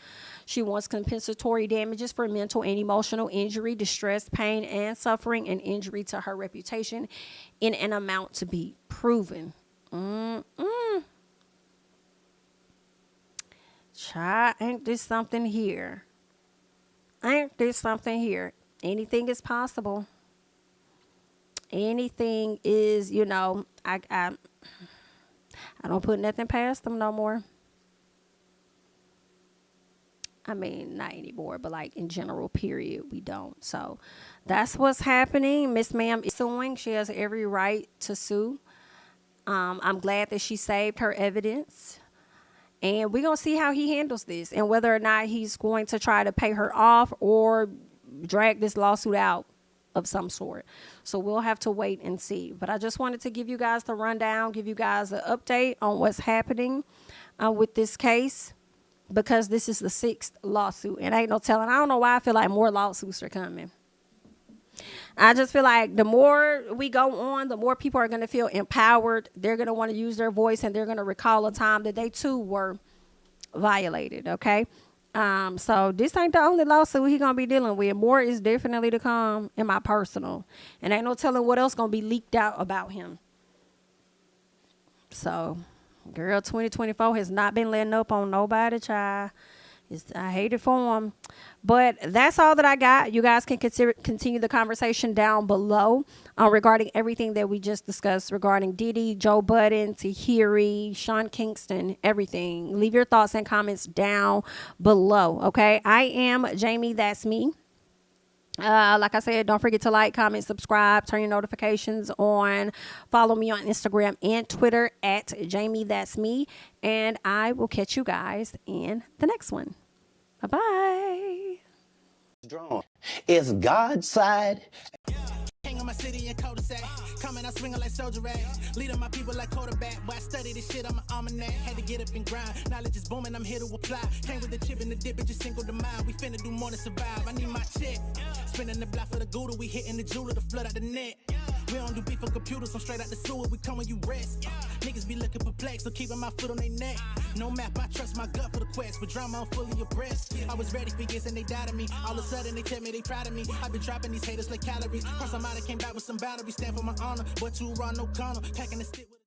She wants compensatory damages for mental and emotional injury, distress, pain, and suffering, and injury to her reputation in an amount to be proven. Child, ain't this something here? Ain't there something here? Anything is possible. Anything is, I don't put nothing past them no more. I mean, not anymore, but like in general, period, we don't. So that's what's happening. Miss Ma'am is suing. She has every right to sue. I'm glad that she saved her evidence. And we're going to see how he handles this and whether or not he's going to try to pay her off or drag this lawsuit out of some sort. So we'll have to wait and see. But I just wanted to give you guys the rundown, give you guys an update on what's happening with this case, because this is the 6th lawsuit. And ain't no telling. I don't know why I feel like more lawsuits are coming. I just feel like the more we go on, the more people are going to feel empowered. They're going to want to use their voice, and they're going to recall a time that they too were violated. Okay. So this ain't the only lawsuit he going to be dealing with. More is definitely to come in my personal. And ain't no telling what else going to be leaked out about him. So, girl, 2024 has not been letting up on nobody, child. I hate it for him. But that's all that I got. You guys can continue the conversation down below regarding everything that we just discussed regarding Diddy, Joe Budden, Tahiry, Sean Kingston, everything. Leave your thoughts and comments down below, okay? I am Jami, that's me. Like I said, don't forget to like, comment, subscribe, turn your notifications on. Follow me on Instagram and Twitter at JamiThatsMe. And I will catch you guys in the next one. Bye-bye. It's God's side. King of my city and cul-de-sac. Coming out swinging like soldier rags. Leading my people like quarterback. Boy, I study this shit, I'm an almanac. Had to get up and grind. Knowledge is booming, I'm here to apply. Came with the chip and the dip, it just single the mind. We finna do more than survive. I need my check. Spinning the block for the Gouda. We hitting the jeweler to flood out the net. We don't do beef on computers, I'm straight out the sewer. We come when you rest. Niggas be looking perplexed, so keeping my foot on their neck. No map, I trust my gut for the quest. With drama, I'm fully abreast. I was ready for years and they doubted me. All of a sudden, they tell me they proud of me. I've been dropping these haters like calories. Cross them out, I came back with some boundaries. Stand for my honor, but you run no corner. Packing the stick with